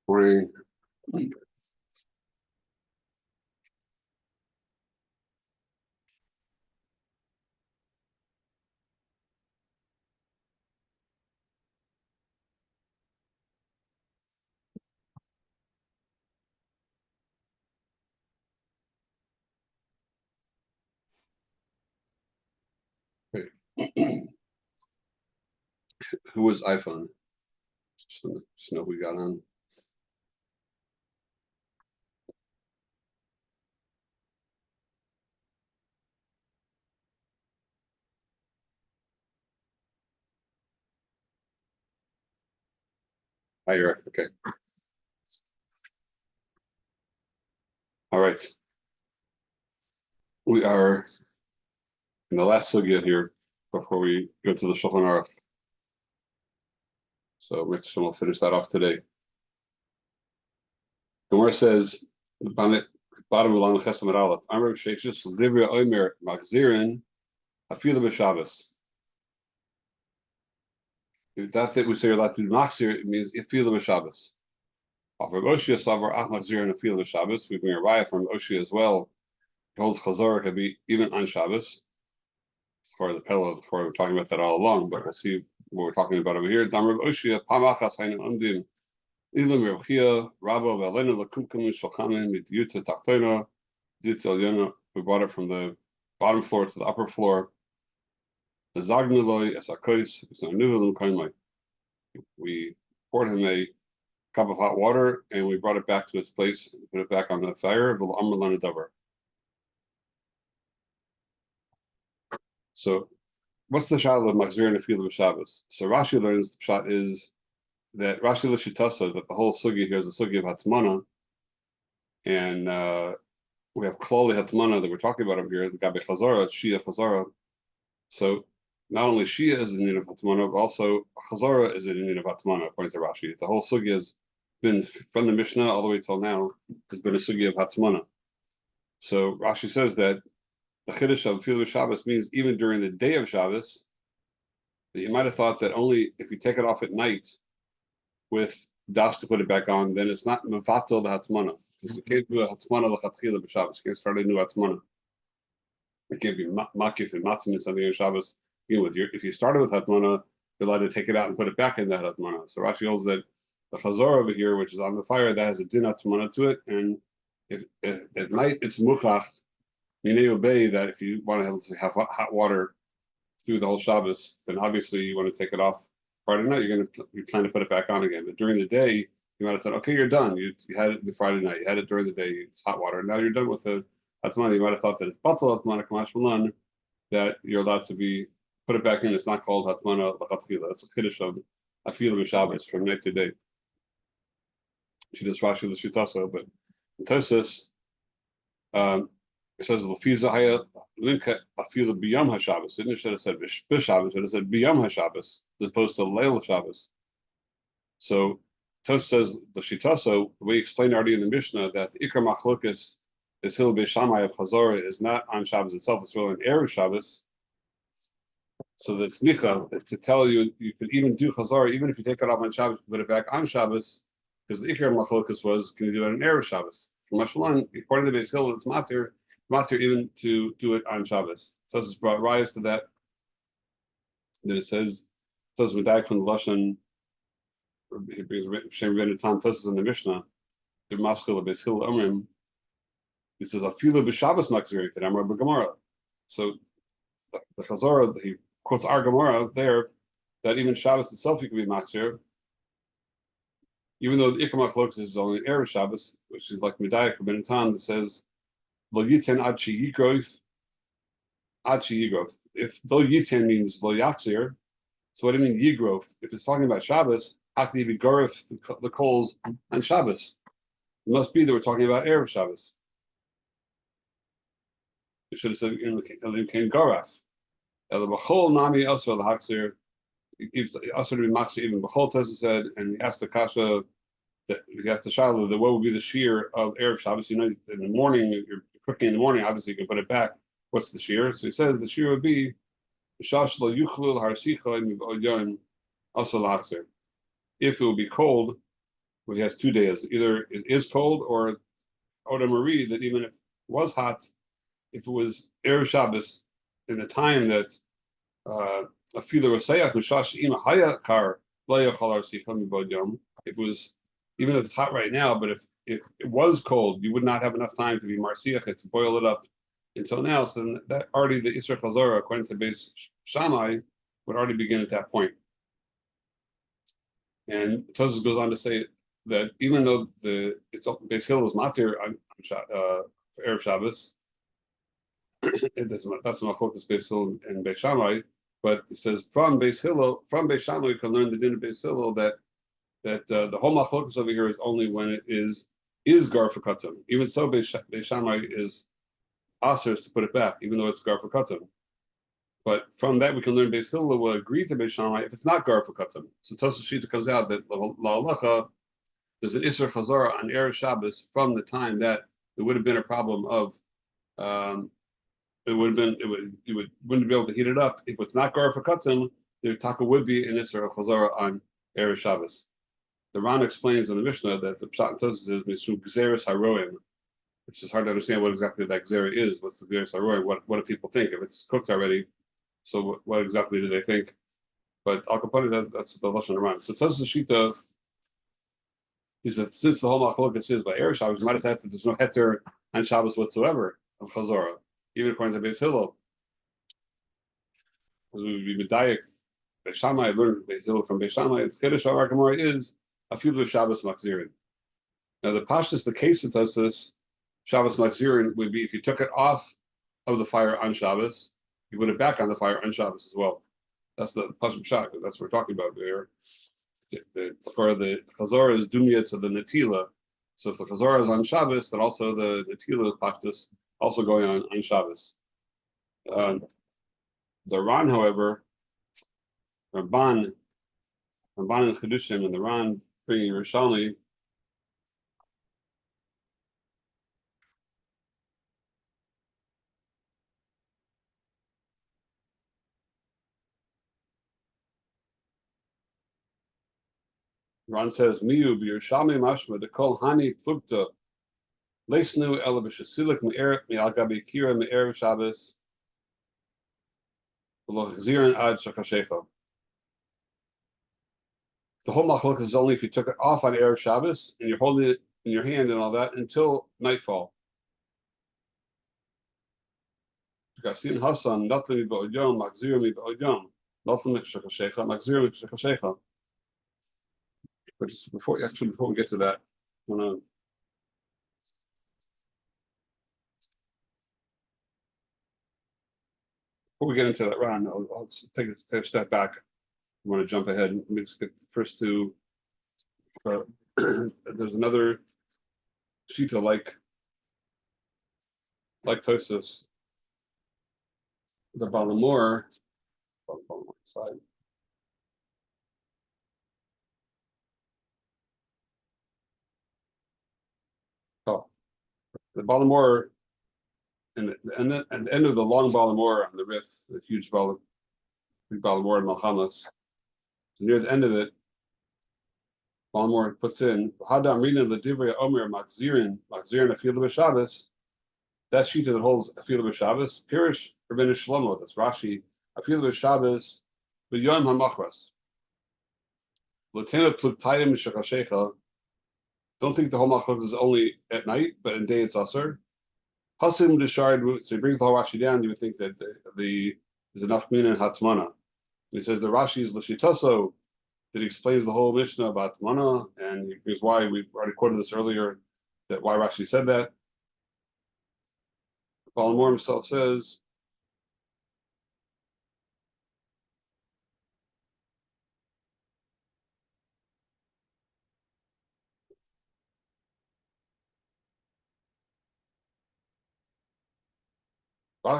Morning. Who was iPhone? Just know we got on. Hi, Eric. Okay. All right. We are in the last sugya here before we go to the Shulchan Aruch. So we'll finish that off today. The Gemara says, the bottom of the line, Chesed Amud Aleph, Amar Sheishis Livra Omer Machzirin Afilu B'Shabbos. If that's it, we say you're allowed to do Machzir, it means Afilu B'Shabbos. From Oshia Savar Ach Machzirin Afilu B'Shabbos. We bring a raya from Oshia as well. It holds Chazor can be even on Shabbos. As far as the Pella, we're talking about that all along, but we'll see what we're talking about over here. Damar Oshia Pamachas Hainu Umdim Ilim Rav Chia Rabba Velena Lakumkum Shalchamin Midyuta Taktona Ditil Yona. We brought it from the bottom floor to the upper floor. The Zagnuloi Esakois is a new Kaimai. We poured him a cup of hot water and we brought it back to its place and put it back on the fire. So, what's the shot of Machzir and Afilu B'Shabbos? So Rashi learns the shot is that Rashi L'Shitasa, that the whole sugya here is a sugya of Hatmana, and we have Klali Hatmana that we're talking about over here, the Gabi Chazara, Shia Chazara. So not only Shia is in need of Hatmana, but also Chazara is in need of Hatmana, according to Rashi. The whole sugya has been, from the Mishnah all the way till now, has been a sugya of Hatmana. So Rashi says that the Chiddush of Afilu B'Shabbos means even during the day of Shabbos, that you might have thought that only if you take it off at night with das to put it back on, then it's not mevatel the hatmana. You can't do a hatmana l'chatchila b'Shabbos. You can't start a new hatmana. It can't be makif and matzim and something on Shabbos. If you started with hatmana, you're allowed to take it out and put it back in that hatmana. So Rashi holds that the chazor over here, which is on the fire, that has a din hatmana to it, and if at night it's muchach minei ubei, that if you want to have hot water through the whole Shabbos, then obviously you want to take it off Friday night. You plan to put it back on again. But during the day, you might have thought, okay, you're done. You had it the Friday night. You had it during the day. It's hot water. Now you're done with the atmana. You might have thought that it's batal atmana kamash malan, that you're allowed to be put it back in. It's not called atmana l'chatchila. It's a kiddush of afilu b'Shabbos from night to day. She does Rashi l'shitasa, but in Tosfos, it says l'fiza haya linka afilu b'yam haShabbos. It should have said b'Shabbos, but it said b'yam haShabbos as opposed to leil Shabbos. So Tosfos says the shitasa, we explained already in the Mishnah that the ikar machlokas is hil b'shamai of Chazorah is not on Shabbos itself; it's really an erev Shabbos. So that's nicha to tell you you can even do Chazorah even if you take it off on Shabbos, put it back on Shabbos, because the ikar machlokas was can you do it on erev Shabbos? From Mashalan, according to Beis Hill, it's matir even to do it on Shabbos. So it's brought rise to that. That it says Medayik from the Lashon. He brings Shem Ben Tam Tosfos in the Mishnah. The Maskil of Beis Hill Amrim. He says Afilu b'Shabbos Machzir Kedamar b'Gemara. So the Chazorah, he quotes our Gemara there that even Shabbos itself you can be Machzir, even though the Ikar Machlokas is only erev Shabbos, which is like Medayik Ben Tam that says Lo Yiten Ad Sheyigrov. If Lo Yiten means Lo Yatzir, so what do you mean Yigrov? If it's talking about Shabbos, how can you be Garif the coals on Shabbos? It must be that we're talking about erev Shabbos. It should have said Elim Ken Garaf. El B'chol Nami Asra l'Haksir. It's also to be Machzir even B'chol Tosfos said, and he asked the Kasha that he asked the Shiloh that what would be the shear of erev Shabbos? You know, in the morning you're cooking in the morning. Obviously, you can put it back. What's the shear? So he says the shear would be if it would be cold where he has 2 days. Either it is cold, or Oda Marie, that even if it was hot, if it was Erev Shabbos in the time that a feeler was sayach mishash ima haya kar lo yachal arsicham mibod yom. If it was, even if it's hot right now, but if it was cold, you would not have enough time to be marsiach it, to boil it up until now. So then that already, the Isra Chazara, according to Beis Shammai, would already begin at that point. And Tosfos goes on to say that even though it's Beis Hillel is matir on for Erev Shabbos, that's the machlokas Beis Hillel and Beis Shammai. But it says from Beis Hillel, from Beis Shammai, you can learn the din of Beis Hillel that the whole machlokas over here is only when it is gar for katum. Even so, Beis Shammai is asers to put it back, even though it's gar for katum. But from that we can learn Beis Hillel will agree to Beis Shammai if it's not gar for katum. So Tosfos Shita comes out that la'alacha, there's an Isser Chazara on Erev Shabbos from the time that there would have been a problem of wouldn't be able to heat it up. If it's not gar for katum, the taka would be an Isser Chazara on Erev Shabbos. The Ran explains in the Mishnah that the Pshat and Tosfos is Mishum Gzeres Haroim, which is hard to understand what exactly that Gzera is. What's the Gzeres Haroim? What do people think? If it's cooked already, so what exactly do they think? But Al Capone, that's what the Lashon Ran. So Tosfos Shita is that since the whole machlokas is by Erev Shabbos, you might have thought that there's no heter on Shabbos whatsoever of Chazorah, even according to Beis Hillel. Because we would be medayik. Beis Shammai learned Beis Hillel from Beis Shammai. The Chiddush of our Gemara is a few of Shabbos machzirin. Now the pashtus, the case of Tosfos, Shabbos machzirin would be if you took it off of the fire on Shabbos, you put it back on the fire on Shabbos as well. That's the pashtus shak. That's what we're talking about here. For the chazorah is dumya to the netila. So if the chazorah is on Shabbos, then also the netila pashtus also going on Shabbos. The Ran, however, Ramban and Chedushim, and the Ran bringing Yerushalmi, Ran says, Miyu b'Yerushalmi mashma de kol hani plukta leisnu ela b'shasilik me'al gabi kira me'erev Shabbos v'lo chzirin ad shakashecha. The whole machlok is only if you took it off on Erev Shabbos and you're holding it in your hand and all that until nightfall. Gasin Hasan, Natli Ba'odyom, Maxir mi Ba'odyom, Natli Mekshakashecha, Maxir Mekshakashecha. But just before we get to that, before we get into that round, I'll take a step back. I want to jump ahead. Let me just get the first two. There's another shita like Tosfos, the Balamor side. Oh, the Balamor, and at the end of the long Balamor on the Rif, the huge Balamor in Malchamas, near the end of it, Balamor puts in Hadam Rina the Divrei Omer Maxzirin Afila b'Shabbos. That shita that holds Afila b'Shabbos, Pirish Rabbeinu Shlomo. That's Rashi. Afila b'Shabbos b'Yom HaMachras. L'tena Plugtayim Mishachashecha. Don't think the whole machlokes is only at night, but in day it's aser. Hasim Deshard. So he brings the whole Rashi down. You would think that there's enough mina in Hatzmana. He says the Rashi is l'shitoso, that he explains the whole Mishnah about mana, and here's why. We've already quoted this earlier, that why Rashi said that. Balamor himself says, he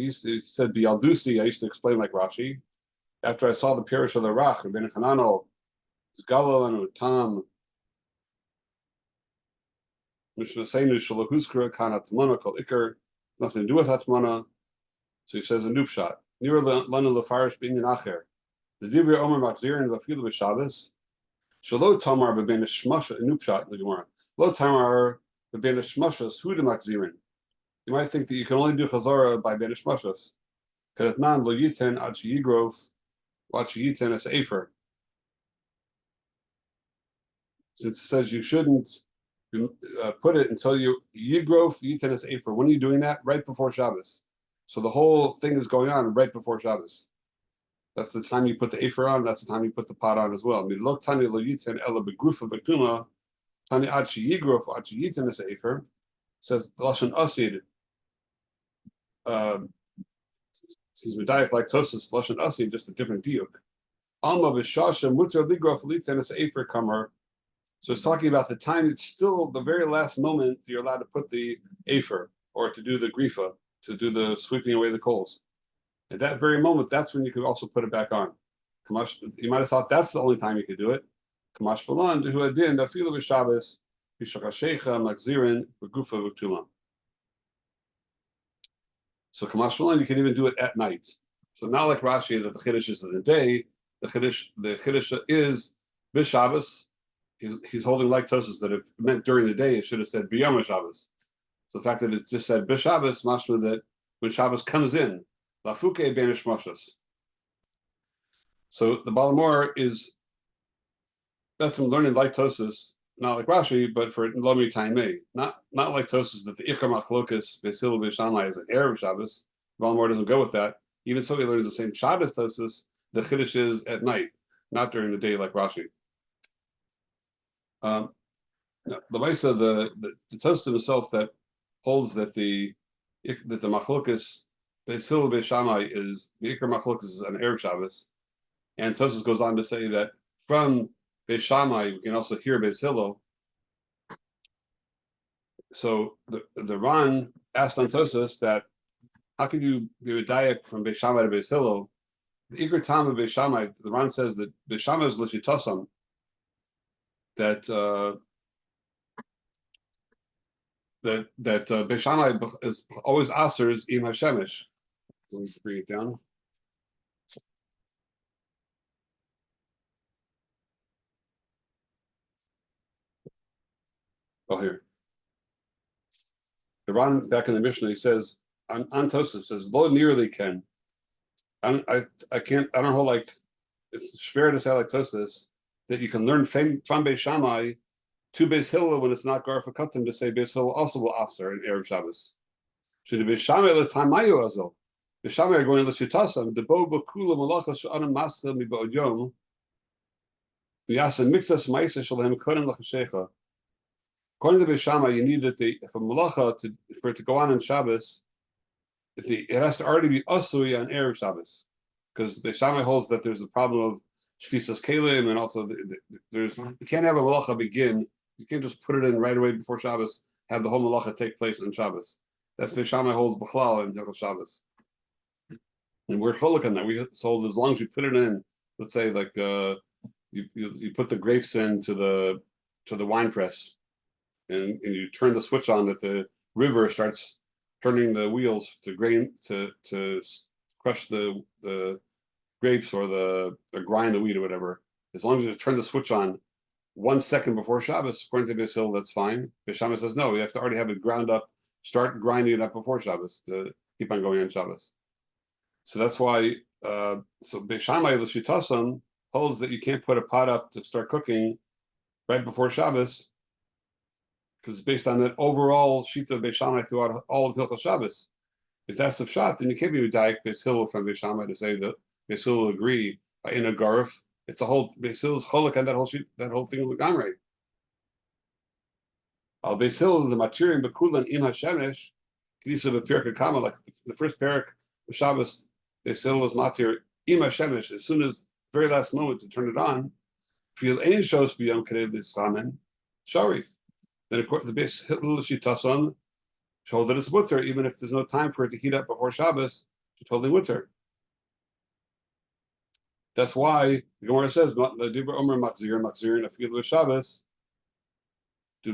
said, Bialdusi, I used to explain like Rashi. After I saw the parish of the Rach, Ben Hanano, Zgalo and Utam, Mishnah Seinu Shalahuskra, Kana Tmana, Kol Iker, nothing to do with Hatmana. So he says a noob shot. Nira Lana Lafarish being an Acher. The Divrei Omer Maxir and Vafila B'Shabbos. Shalo tamar b'bein shmasha nupshat the Gemara. Lo tamar b'bein shmashas hu demakzirin. You might think that you can only do chazara by bein shmashas. Keretnan lo yiten ad sheyigrov, ad sheyiten es efer. It says you shouldn't put it until you yigrov yiten es efer. When are you doing that? Right before Shabbos. So the whole thing is going on right before Shabbos. That's the time you put the afer on. That's the time you put the pot on as well. Lo tani lo yiten ela begrufa v'tuma tani ad sheyigrov ad sheyiten es efer. Says lashon asid. He's medayik like Tosas lashon asid, just a different diuk. Alma b'shasha mutar ligrof litzen es efer kamar. So it's talking about the time. It's still the very last moment you're allowed to put the afer or to do the grifa, to do the sweeping away the coals. At that very moment, that's when you could also put it back on. Kamash, you might have thought that's the only time you could do it. Kamash balan dehu adin dafilu b'Shabbos b'shachashecha makzirin b'gufa v'tuma. So Kamash balan, you can even do it at night. So not like Rashi that the chiddush is in the day. The chiddush is b'Shabbos. He's holding like Tosas that if it meant during the day, it should have said b'yom Shabbos. So the fact that it just said b'Shabbos, mashma that when Shabbos comes in, lafuke benish mashas. So the Balamor is, that's him learning like Tosas, not like Rashi, but for Lomi Taimei, not like Tosas that the Ikar Machlokas Besil Beishamai is an Erev Shabbos. Balamor doesn't go with that. Even so, he learns the same Shabbos Tosas. The Chiddush is at night, not during the day like Rashi. The Maisa, the Tosas himself that holds that the Machlokas Besil Beishamai is the Ikar Machlokas is an Erev Shabbos. And Tosas goes on to say that from Beis Shammai we can also hear Beis Hillel. So the Ran asked on Tosas that how could you be a dayak from Beis Shammai to Beis Hillel? The Iker Tam of Beis Shammai, the Ran says that Beis Shammai is l'shitasam, that Beis Shammai is always asers im hashemesh. Let me bring it down. Oh, here. The Ran back in the Mishnah, he says on Tosas says lo nearly can. I can't. I don't know. Like it's fair to say like Tosas that you can learn from Beis Shammai to Beis Hillel when it's not Garfa Katim to say Beis Hillel also will offer in Erev Shabbos. Should Beis Shammai letamayu azo. Beis Shammai are going to l'shitasam debo b'kula malacha she'anam mascha miba'od yom. V'yasa mixas ma'isa shalhem kodem l'chashecha. According to Beis Shammai, you need that if a malacha for it to go on Shabbos, it has to already be asui on Erev Shabbos, because Beis Shammai holds that there's a problem of shvisas kelim, and also there's you can't have a malacha begin. You can't just put it in right away before Shabbos, have the whole malacha take place on Shabbos. That's Beis Shammai holds b'chlal in Hilchos Shabbos, and we're cholok on that. We hold as long as you put it in. Let's say like you put the grapes into the wine press. And you turn the switch on that the river starts turning the wheels to crush the grapes or grind the wheat or whatever. As long as you turn the switch on 1 second before Shabbos, according to Beis Hillel, that's fine. Beis Shammai says no, you have to already have it ground up, start grinding it up before Shabbos to keep on going on Shabbos. So that's why. So Beis Shammai l'shitasam holds that you can't put a pot up to start cooking right before Shabbos, because it's based on that overall sheet of Beis Shammai throughout all of Hilchos Shabbos. If that's the shot, then you can't be medayik Beis Hillel from Beis Shammai to say that Beis Hillel agree by in a garf. It's a whole Beis Hillel's cholok on that whole sheet, that whole thing of Gamrei. Al Beis Hillel the material bekulan in Hashemesh Knisa b'Perek Kama, like the first Perek of Shabbos, Beis Hillel is matir im Hashemesh as soon as the very last moment to turn it on. Feel any shows beyond Kedei L'Schamen Shari. Then of course the Beis Hillel Shitason told that it's mutter, even if there's no time for it to heat up before Shabbos, it's totally mutter. That's why the Gemara says the Dibra Omer Machzir and Afil Shabbos. We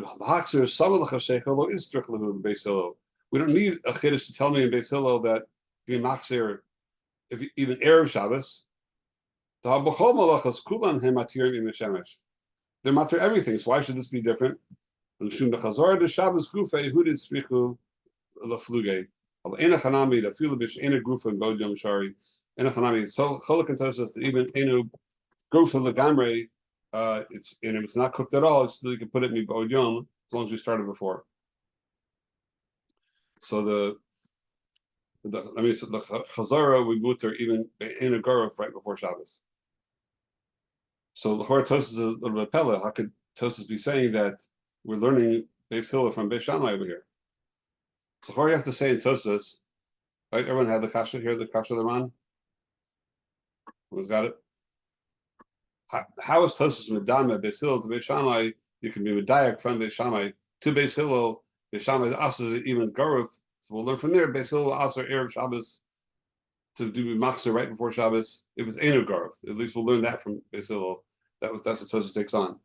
don't need a chiddush to tell me in Beis Hillel that be machzir if even Erev Shabbos. they're matter everything. So why should this be different? The Chazara de Shabbos Gufe Hudid Srichu Lafluge. Ena Chanami the Filabish Ena Gufa and Bodjam Shari. Ena Chanami so Cholakantosis that even Enu Gufa Lagamre it's and if it's not cooked at all, it's still you can put it in Bodjam as long as you started before. So the Chazara we mutter even in a Guruf right before Shabbos. So the Tosis is a little bit pella. How could Tosis be saying that we're learning Beis Hillel from Beis Shammai over here? So what do you have to say in Tosis? Right? Everyone had the kasha here, the kasha of the Ran? Who's got it? How is Tosis Medame Beis Hillel to Beis Shammai? You can be Medayak from Beis Shammai to Beis Hillel. Beis Shammai is also even Guruf. So we'll learn from there. Beis Hillel also Erev Shabbos to do Machzor right before Shabbos. If it's Enu Guruf, at least we'll learn that from Beis Hillel. That's what Tosis takes on.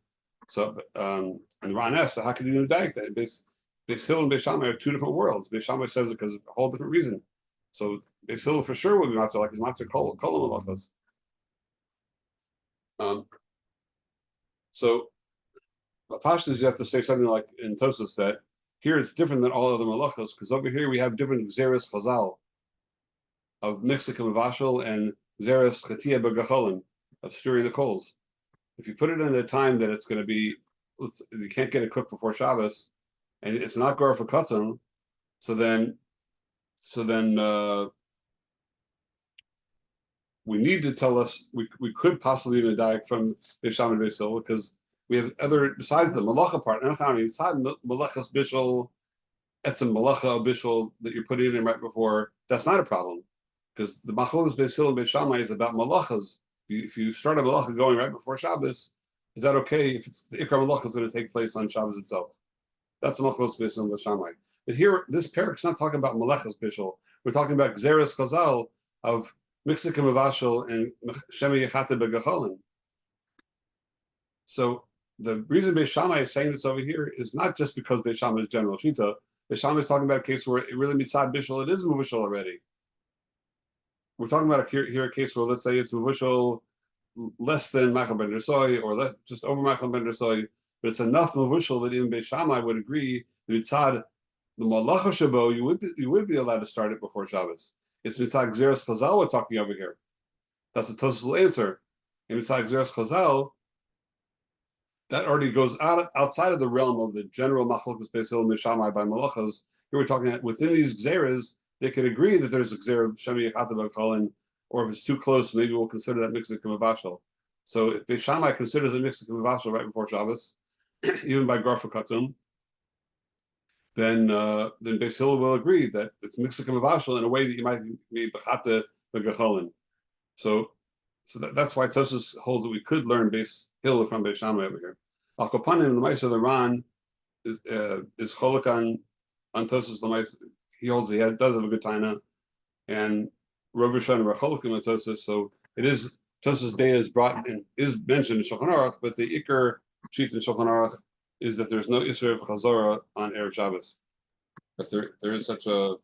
So and the Ran asks, so how can you know Daik that? Beis Hillel and Beis Shammai are two different worlds. Beis Shammai says it because of a whole different reason. So Beis Hillel for sure will be matzah like his matzah kolam malachos. So Pashtas, you have to say something like in Tosos that here it's different than all other malachos because over here we have different xeris chazal of mixicum vashal and xeris chatia b'gacholim of stirring the coals. If you put it in a time that it's going to be, you can't get it cooked before Shabbos, and it's not gar for katan, so then we need to tell us we could possibly even die from Beis Shammai and Beis Hillel because we have other besides the malacha part. Inside malachas bishul, etzem malacha bishul that you're putting in right before. That's not a problem because the machlokes Beis Hillel and Beis Shammai is about malachas. If you start a malacha going right before Shabbos, is that okay if it's the ikar malacha is going to take place on Shabbos itself? That's the machlokes Beis Hillel and Beis Shammai. But here, this parak is not talking about malachas bishul. We're talking about xeris chazal of mixikim avashal and shemi yechata begacholim. So the reason Beis Shammai is saying this over here is not just because Beis Shammai is general shita. Beis Shammai is talking about a case where it really mitzad bishul, it is muvushal already. We're talking about here a case where let's say it's mavushal less than machal ben dersoy or just over machal ben dersoy, but it's enough mavushal that even Beis Shammai would agree that mitzad the malacha shabo you would be allowed to start it before Shabbos. It's mitzad xeris chazal we're talking over here. That's the Tosfos will answer. And mitzad xeris chazal that already goes outside of the realm of the general machlokas Beis Hillel and Beis Shammai by malachas. Here we're talking within these xeras. They can agree that there's a xer of shemi yechata b'kolin, or if it's too close, maybe we'll consider that mixikim avashal. So if Beis Shammai considers a mixikim avashal right before Shabbos, even by garfa katum, then Beis Hillel will agree that it's mixikim avashal in a way that you might be b'chata b'gacholin. So that's why Tosos holds that we could learn Beis Hillel from Beis Shammai over here. Al Kapanim, the Ma'aser of the Ran is cholok on Tosos the Ma'aser. He holds he does have a good taina, and Rav Rishon and Racholikim on Tosos. So it is Tosos Day is brought and is mentioned in Shulchan Aruch, but the Iker sheet in Shulchan Aruch is that there's no Isser of Chazorah on Erev Shabbos. But there is such a,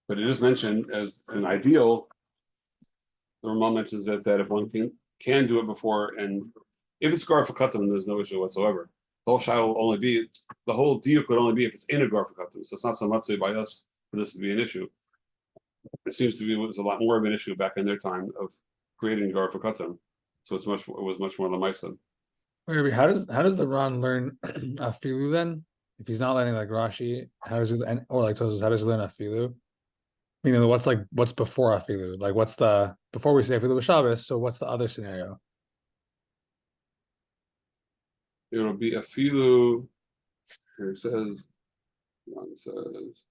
but it is mentioned as an ideal. The Ramah mentions that if one can do it before, and if it's gar for katam, there's no issue whatsoever. The whole shayla will only be, the whole diuk would only be if it's in a gar for katam. So it's not so much by us for this to be an issue. It seems to be it was a lot more of an issue back in their time of creating gar for katam. So it was much more lamaisa. Wait, how does the Ran learn afilu then? If he's not learning like Rashi, how does he or like Tosos, how does he learn afilu? Meaning what's before afilu? Like what's the before we say afilu Shabbos? So what's the other scenario? It'll be afilu. Here it says. It says.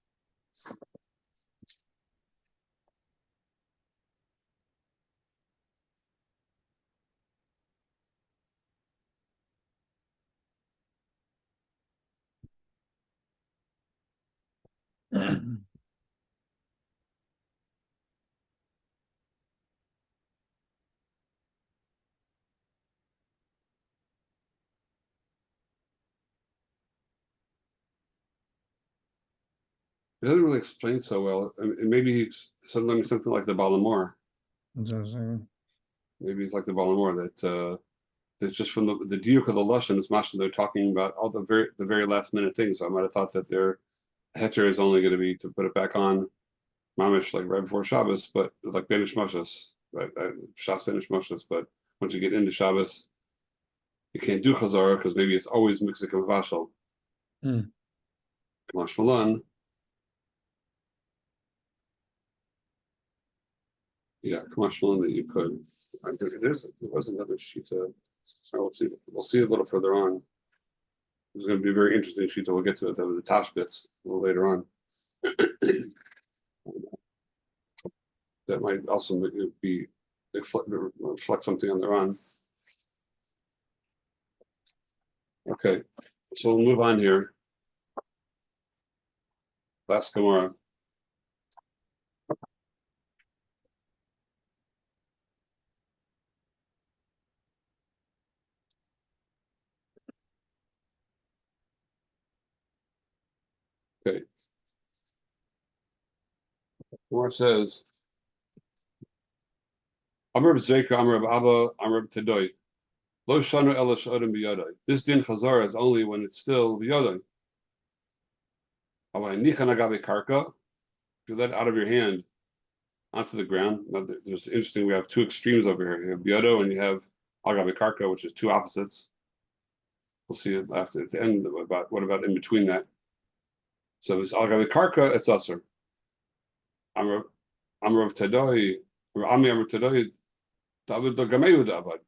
It doesn't really explain so well. And maybe he's something like the Balamor. Interesting. Maybe it's like the Balamor that That's just from the diuk of the lashon is mashal. They're talking about all the very last minute things. So I might have thought that their heter is only going to be to put it back on mamish like right before Shabbos, but like benish mashas, right? Shas benish mashas. But once you get into Shabbos, you can't do chazara because maybe it's always mixing with vashal. Kamash Malan. Yeah, Kamash Malan that you could. I think there was another shita. We'll see a little further on. It's going to be a very interesting sheet. We'll get to it. That was the Tosh bits a little later on. That might also be reflect something on their own. Okay, so we'll move on here. Last Gemara. Okay. Gemara says, Amr b'Zeka, Amr b'Abba, Amr b'Tedoi. Lo shanu ela she'odem b'yadai. This din chazara is only when it's still b'yadai. If you let it out of your hand onto the ground, now there's interesting. We have two extremes over here. You have b'yado and you have agabe karka, which is two opposites. We'll see it after at the end about what about in between that. So if it's agabe karka, it's usher. Amr of Tadoi, or Ami Amr Tadoi, David the Gameyu Dabad.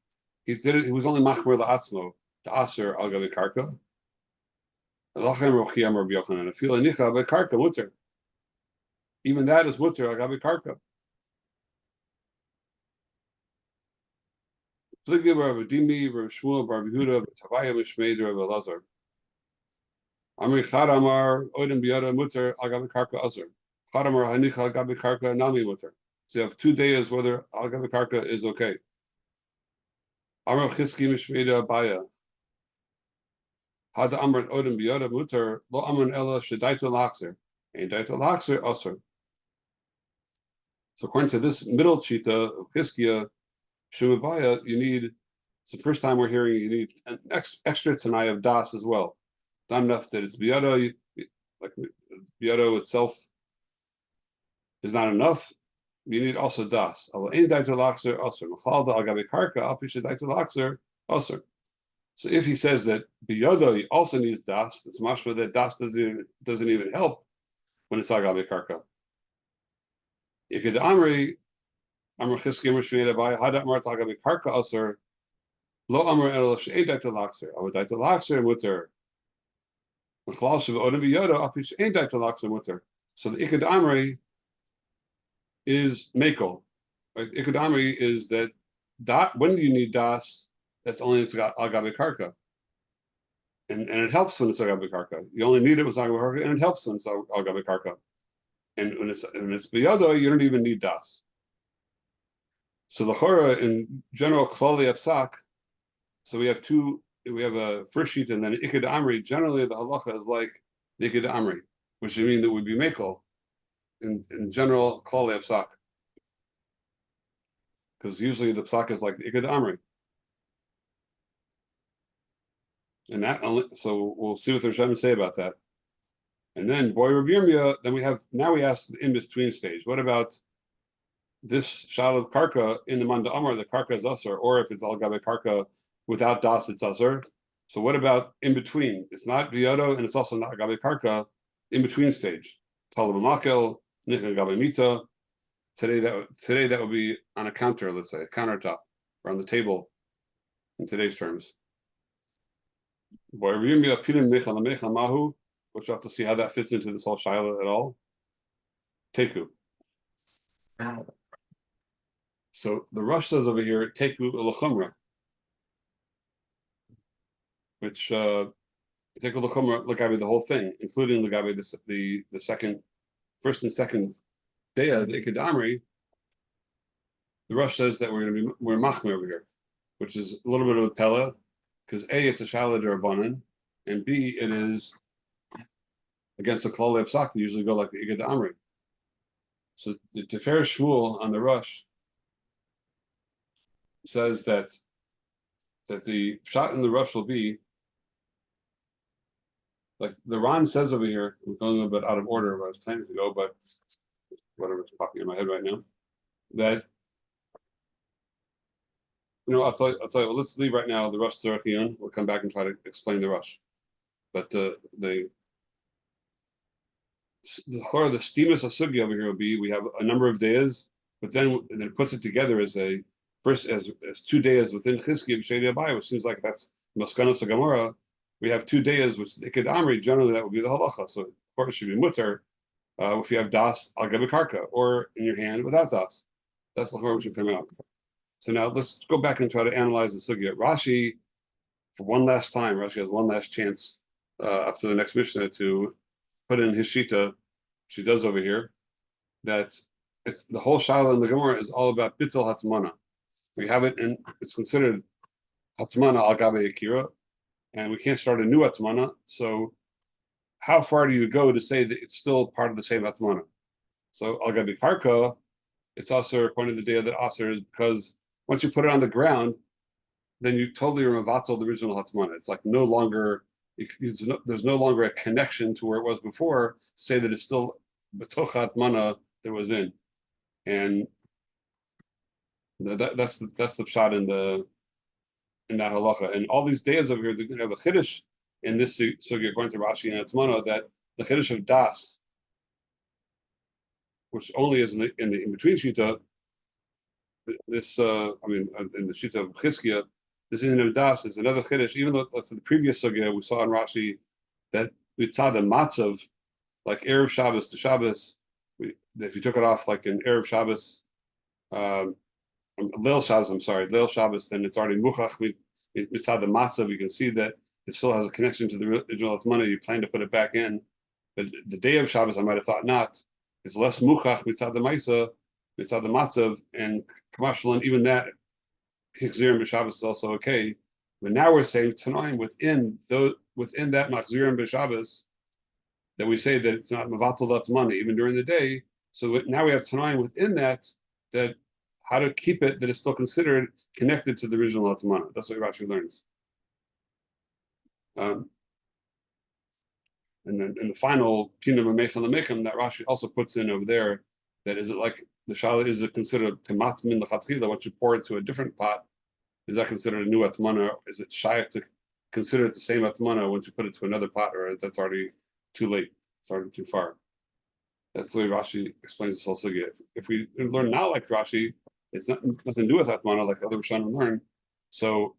He did it, he was only machmer la'atzmo, to aser agabe karka. Even that is mutter agabe karka. Pligy Rav Dimi, Rav Shmuel, Rav Yehuda, Tavaya Mishmeid, Rav Elazar. Amri Chadamar, Odin Biyada mutter agabe karka aser. Chadamar hanicha agabe karka nami mutter. So you have 2 days whether agabe karka is okay. Amar Chiski Mishmeid Abaya. Had Amr Odin Biyada mutter lo Amr Ella Shedaito Laxer. And Daito Laxer aser. So according to this middle chita of Chiskia, Shumabaya, you need, it's the first time we're hearing you need an extra tanai of das as well. Not enough that it's biyado, like biyado itself is not enough. You need also das. So if he says that biyado also needs das, it's mashma that das doesn't even help when it's agabe karka. Iked amri amr chiskim mishmei by hada amar tagabe karka aser lo amr el she'ed daito laxer avu daito laxer muter l'chlal shev odem biyodo api she'ed daito laxer muter. So the iked amri is mekel. Right? Iked amri is that when do you need das? That's only it's got agabe karka, and it helps when it's agabe karka. You only need it with agabe karka, and it helps when it's agabe karka. And when it's biyado, you don't even need das. So the chora in general klali apsak. So we have a first sheet and then iked amri. Generally, the halacha is like the iked amri, which would mean that would be mekel in general klali apsak. Because usually the psak is like the iked amri. And that only, so we'll see what the Rishonim say about that. And then boy Rabbi Yirmiyah, then we ask the in-between stage. What about this shal of karka in the manda amar, the karka is usher, or if it's al gabe karka without das, it's usher. So what about in between? It's not biyado and it's also not gabe karka, in between stage. Talab makel, nicha gabe mita. Today that would be on a counter, let's say, a countertop, or on the table in today's terms. Boy Rabbi Yirmiyah pilim mecha lamecha mahu. Which we'll have to see how that fits into this whole shaila at all. Teku. So the Rush says over here, Teku l'chumra, which Teku l'chumra l'gabe the whole thing, including l'gabe the second, first and second day of the iked amri. The Rush says that we're machmer over here, which is a little bit of a pella, because A, it's a shaila d'Rabbanan, and B, it is against the klal epsak, they usually go like the iked amri. So the Tiferes Shmuel on the Rush says that that the shot in the rush will be like the Ron says over here. I'm going a little bit out of order where I was planning to go, but whatever's popping in my head right now. That I'll tell you. Well, let's leave right now the rush Zerachion. We'll come back and try to explain the rush. But the steamus asugi over here will be we have a number of days, but then it puts it together as a first as 2 days within Chizki B'Shedi Abai, which seems like that's Maskanos Gemara. We have 2 days, which Iked Amri, generally that would be the halacha. So of course it should be mutter if you have das al gabi karka or in your hand without das. That's the what should come out. So now let's go back and try to analyze the sugya. Rashi, for one last time, Rashi has one last chance up to the next Mishnah to put in his shita. She does over here that it's the whole Shaila in the Gemara is all about bittul hatmana. We have it, and it's considered hatmana al gabe akira, and we can't start a new hatmana. So, how far do you go to say that it's still part of the same hatmana? So al gabe karka, it's also according to the day that aser is because once you put it on the ground, then you totally revatal the original hatmana. It's like no longer. There's no longer a connection to where it was before to say that it's still betoch hatmana that was in, and that's the shot in that halacha. And all these days over here, they're going to have a chiddush in this sugya according to Rashi and Atmana that the chiddush of das, which only is in the in between shita. This in the shita of Chizkiya, this in of das is another chiddush. Even though that's the previous sugya we saw in Rashi that mitzad the matzav, like erev Shabbos to Shabbos, if you took it off like in erev Shabbos, Leil Shabbos, Leil Shabbos, then it's already muchach mitzad the matzav. You can see that it still has a connection to the original Atmana. You plan to put it back in, but the day of Shabbos I might have thought not. It's less muchach mitzad the maisa. It's the matzav and kamashal, and even that hikzirim b'Shabbos is also okay. But now we're saying tanaim within that machzirim b'Shabbos that we say that it's not mevatel atmana even during the day. So now we have tanaim within that how to keep it that is still considered connected to the original atmana. That's what Rashi learns. And then in the final kingdom of Mechel Lamechim that Rashi also puts in over there, that is it like the shala is it considered kamat min lechatchila? Once you pour it to a different pot, is that considered a new atmana? Is it shaykh to consider it the same atmana once you put it to another pot, or that's already too late? It's already too far. That's the way Rashi explains this whole sugya. If we learn not like Rashi, it's nothing to do with atmana like other Rishonim learn. So,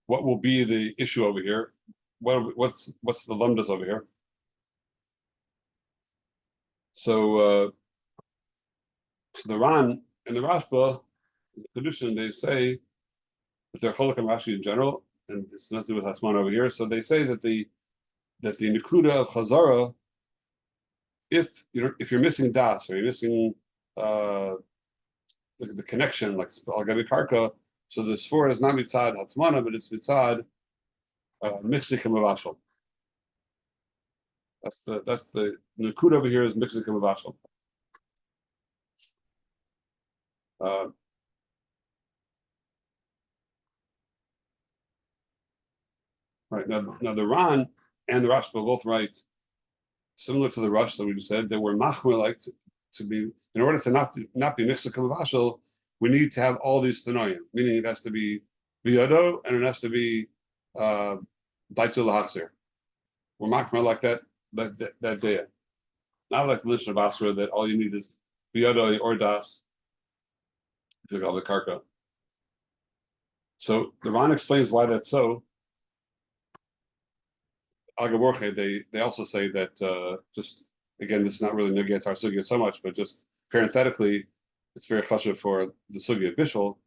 what will be the issue over here? What's the lumdas over here? So the Ran and the Rashba, the tradition, they say that they're Cholok and Rashi in general, and it's nothing to do with Hasman over here. So they say that the Nekuda of Chazara, if you're missing das or you're missing the connection, like Al Gabi Karka, so the Sfor is not mitzad Hatmana, but it's mitzad Mixikim Avashal. That's the Nakud over here is Mixikim Avashal. Right now the Ran and the Rashba both write similar to the Rush that we just said that we're machmer like to be in order to not be Mixikim Avashal, we need to have all these tanoim, meaning it has to be biyado and it has to be daitul lahachzer. We're machmer like that day. Not like the Lishna of Basra that all you need is biyado or das to go the karka. So the Ran explains why that's so. Agaborche, they also say that just again, this is not really negate our sugya so much, but just parenthetically, it's very chashuv for the sugya of Bishul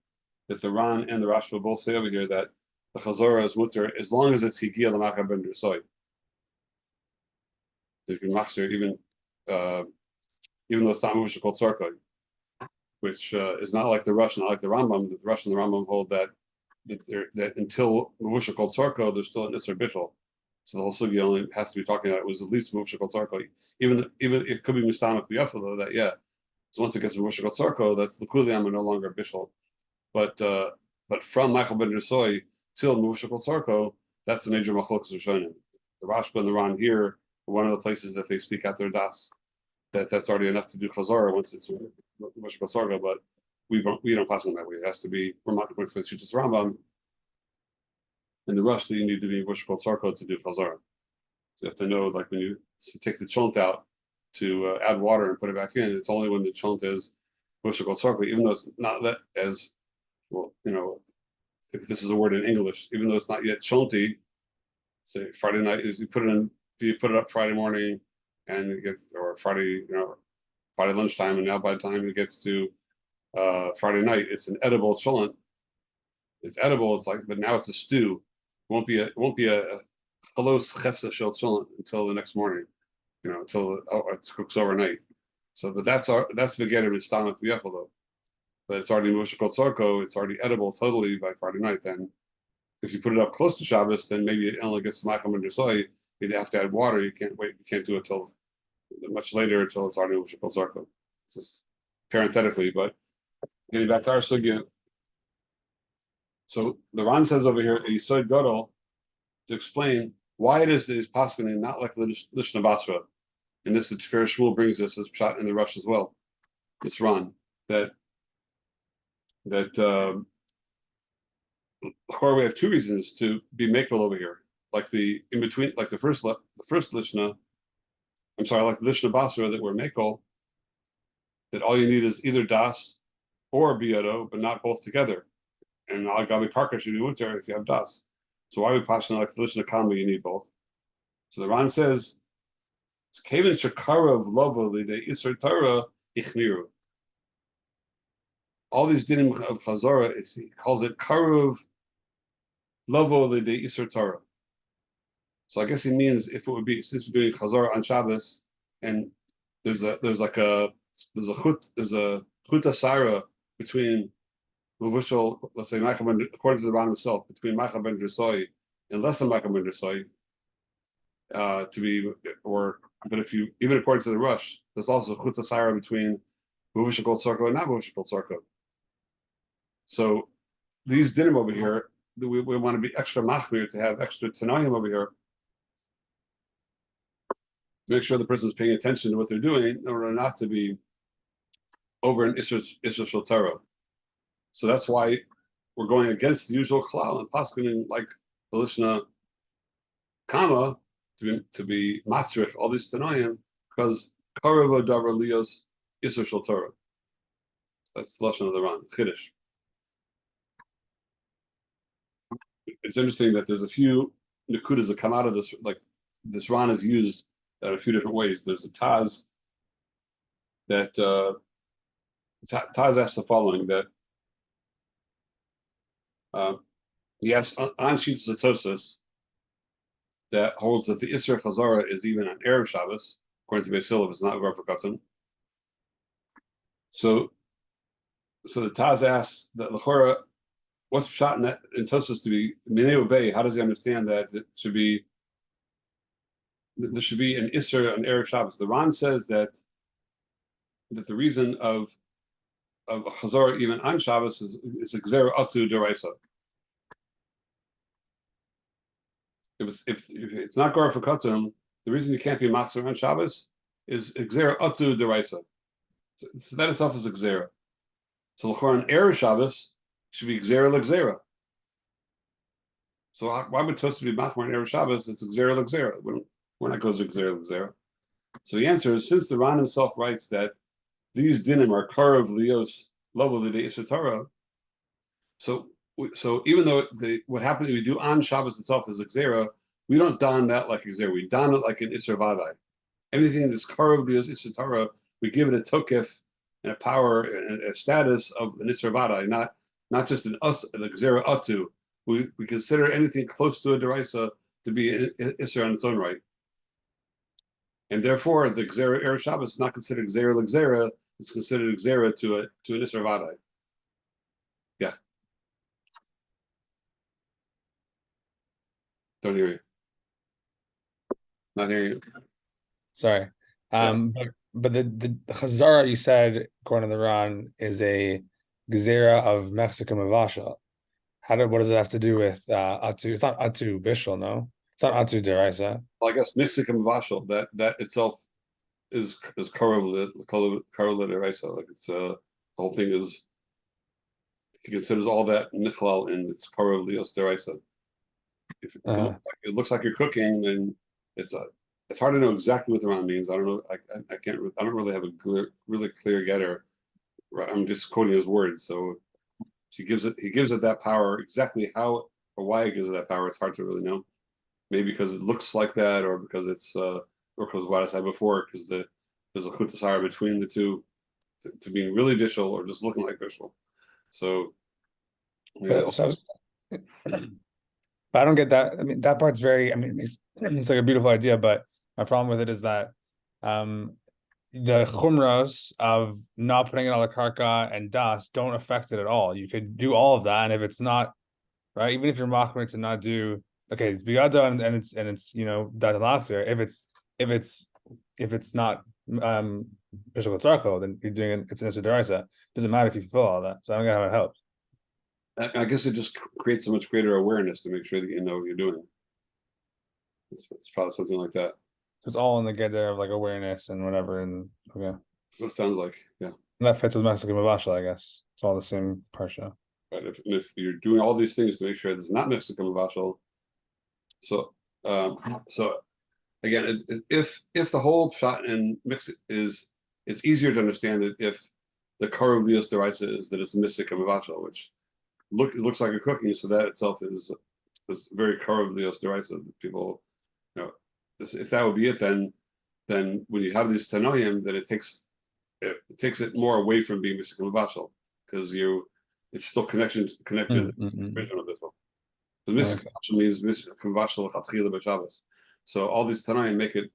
that the Ran and the Rashba both say over here that the Chazorah is mutter as long as it's higia l'machar ben drusoy. They can machzir even though it's not muvish called tzarkoy, which is not like the Rush, not like the Rambam. That the Rush and the Rambam hold that until muvish called tzarko, there's still an isser bishul. So the whole sugya only has to be talking about it was at least muvish called tzarko. Even it could be mistamak b'yafel though that. So once it gets muvish called tzarko, that's the kuliyam and no longer bishul. But but from Michael ben Drusoi till Muvashal Sarko, that's a major machlokas Rishonim. The Rashba and the Ran here are one of the places that they speak out their das. That's already enough to do chazara once it's Muvashal Sarko, but we don't pass on that way. It has to be we're not going for the Shutas Rambam. And the rush that you need to be Muvashal Sarko to do chazara. So you have to know, like when you take the chont out to add water and put it back in, it's only when the chont is Muvashal Sarko, even though it's not that as well, if this is a word in English, even though it's not yet chonti, say Friday night is you put it up Friday morning and you get, or Friday, Friday lunchtime, and now by the time it gets to Friday night, it's an edible cholent. It's edible, it's like, but now it's a stew. It won't be a chalos chefsa shel cholent until the next morning, until it cooks overnight. So, but that's v'geter mistamak v'yefel though. But it's already Muvashal Sarko, it's already edible totally by Friday night. Then, if you put it up close to Shabbos, then maybe it only gets Michael ben Drusoi. You'd have to add water. You can't wait. You can't do it till much later until it's already Muvashal Sarko. It's just parenthetically, but getting back to our sugya. So the Ran says over here, a Yisod Gadol, to explain why it is that he's paskening not like Lishna Basra. And this, the Tifer Shmuel brings this as shot in the rush as well. This Ran that or we have two reasons to be makel over here, like the in between, like the first lishna. I'm sorry, like the lishna basra that we're makel. That all you need is either das or biyodo, but not both together. And al gabi karka should be mutar if you have das. So why are we passing like the lishna kama? You need both. So the Ran says, "Kaven shakara of lovo l'idei isur Torah ichmiru." All these dinim of chazara, he calls it karuv lavo l'idei isur Torah. So I guess he means if it would be, since we're doing chazara on Shabbos, and there's a chut asara between Muvashal, let's say according to the Ran himself, between Michael ben Drusoi and less than Michael ben Drusoi, but if you, even according to the Rush, there's also chut asara between Muvashal Sarko and not Muvashal Sarko. So these dinim over here, we want to be extra machmir, to have extra tanayim over here. Make sure the person is paying attention to what they're doing in order not to be over an Isra Shel Torah. So that's why we're going against the usual klal and paskening like the Lishna Kama to be masrich all these tanayim, because Karav Davar Lios Isra Shel Torah. So that's the Lashon of the Ran, Chiddush. It's interesting that there's a few nekudas that come out of this, like this Ran is used in a few different ways. There's a Taz that Taz asks the following, that he asks on Sheets Zatosis that holds that the Isra Chazara is even on Erev Shabbos, according to Beis Hillel, if it's not Gar Forgotten. So the Taz asks that L'chora, what's shot in that in Tosfos to be Minei Ubei? How does he understand that there should be an Isser on Erev Shabbos? The Ran says that the reason of Chazor even on Shabbos is a Gzera Atu Deraisa. If it's not Gar Fakatum, the reason you can't be Machzor on Shabbos is Gzera Atu Deraisa. So that itself is a Gzera. So L'chor on Erev Shabbos should be Gzera L'Gzera. So why would Tosfos be Machmor on Erev Shabbos? It's Gzera L'Gzera. We're not going to Gzera L'Gzera. So the answer is, since the Ran himself writes that these dinim are Karav Lios Lovo L'Idei Isur Torah, so even though what happens we do on Shabbos itself is a Gzera, we don't don that like a Gzera. We don it like an Isur Vadai. Everything that's Karav Lios Isur Torah, we give it a tokef and a power and a status of an Isur Vadai, not just an Gzera Atu. We consider anything close to a Deraisa to be an Isser on its own right. And therefore, the Gzera Erev Shabbos is not considered Gzera L'Gzera, it's considered Gzera to an Isser Vadai. Yeah. Don't hear you. Not hearing you. Sorry. But the Chazara, you said, according to the Ran, is a Gezerah of Mexican Mavasha. what does it have to do with atu? It's not atu bishul, no? It's not atu deraisa. Well, I guess mixik and vashal, that itself is korov deraisa. Like it's the whole thing is, he considers all that nichlal in its korov lios deraisa. If it looks like you're cooking, then it's hard to know exactly what the Ran means. I don't know. I can't. I don't really have a really clear getter. I'm just quoting his words. So he gives it that power. Exactly how or why he gives it that power, it's hard to really know. Maybe because it looks like that, or because it's or because what I said before, because there's a chutasara between the two, to being really bishul or just looking like bishul. So, but I don't get that. I mean, that part's very, I mean, it's like a beautiful idea, but my problem with it is that the chumras of not putting it on the karka and das don't affect it at all. You could do all of that, and if it's not, right, even if you're machmir to not do, okay, it's biyada and it's you know datalaxir. If it's not bishul tzarko, then you're doing it. It's an deraisa. Doesn't matter if you fulfill all that. So I don't get how it helps. I guess it just creates a much greater awareness to make sure that you know what you're doing. It's probably something like that. So it's all in the get there of like awareness and whatever. And okay, so it sounds like, yeah. And that fits with Mexican Mavashal, I guess. It's all the same parsha. Right. If you're doing all these things to make sure there's not Mexican Mavashal, so again, if the whole shot and mix is, it's easier to understand it if the car of Leos Deraisa is that it's mystic and Mavashal, which it looks like a cooking, so that itself is very car of Leos Deraisa. People, you know, if that would be it, then when you have these tanoim, then it takes it more away from being mystic and Mavashal, because it's still connected to the original Bithel. The mystic means mystic Mavashal Chatchila B'Shabbos. So all these tanaim make it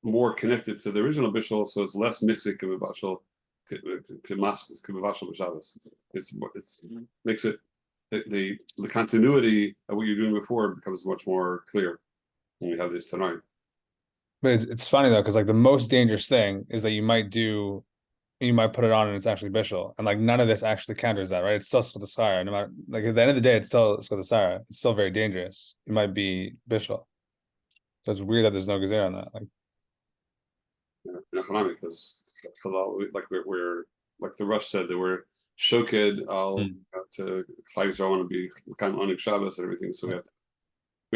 more connected to the original bishul, so it's less mystic and Mavashal B'Shabbos. It's makes it the continuity of what you're doing before becomes much more clear when you have this tanaim. But it's funny though, because like the most dangerous thing is that you might put it on and it's actually bishul, and like none of this actually counters that, right? It's still Skotasara. No matter, like at the end of the day, it's still Skotasara. It's still very dangerous. It might be bishul. So it's weird that there's no gezer on that. Like, because like we're like the Rush said, that we're shoked to Klags. I want to be kind of onik Shabbos and everything. So we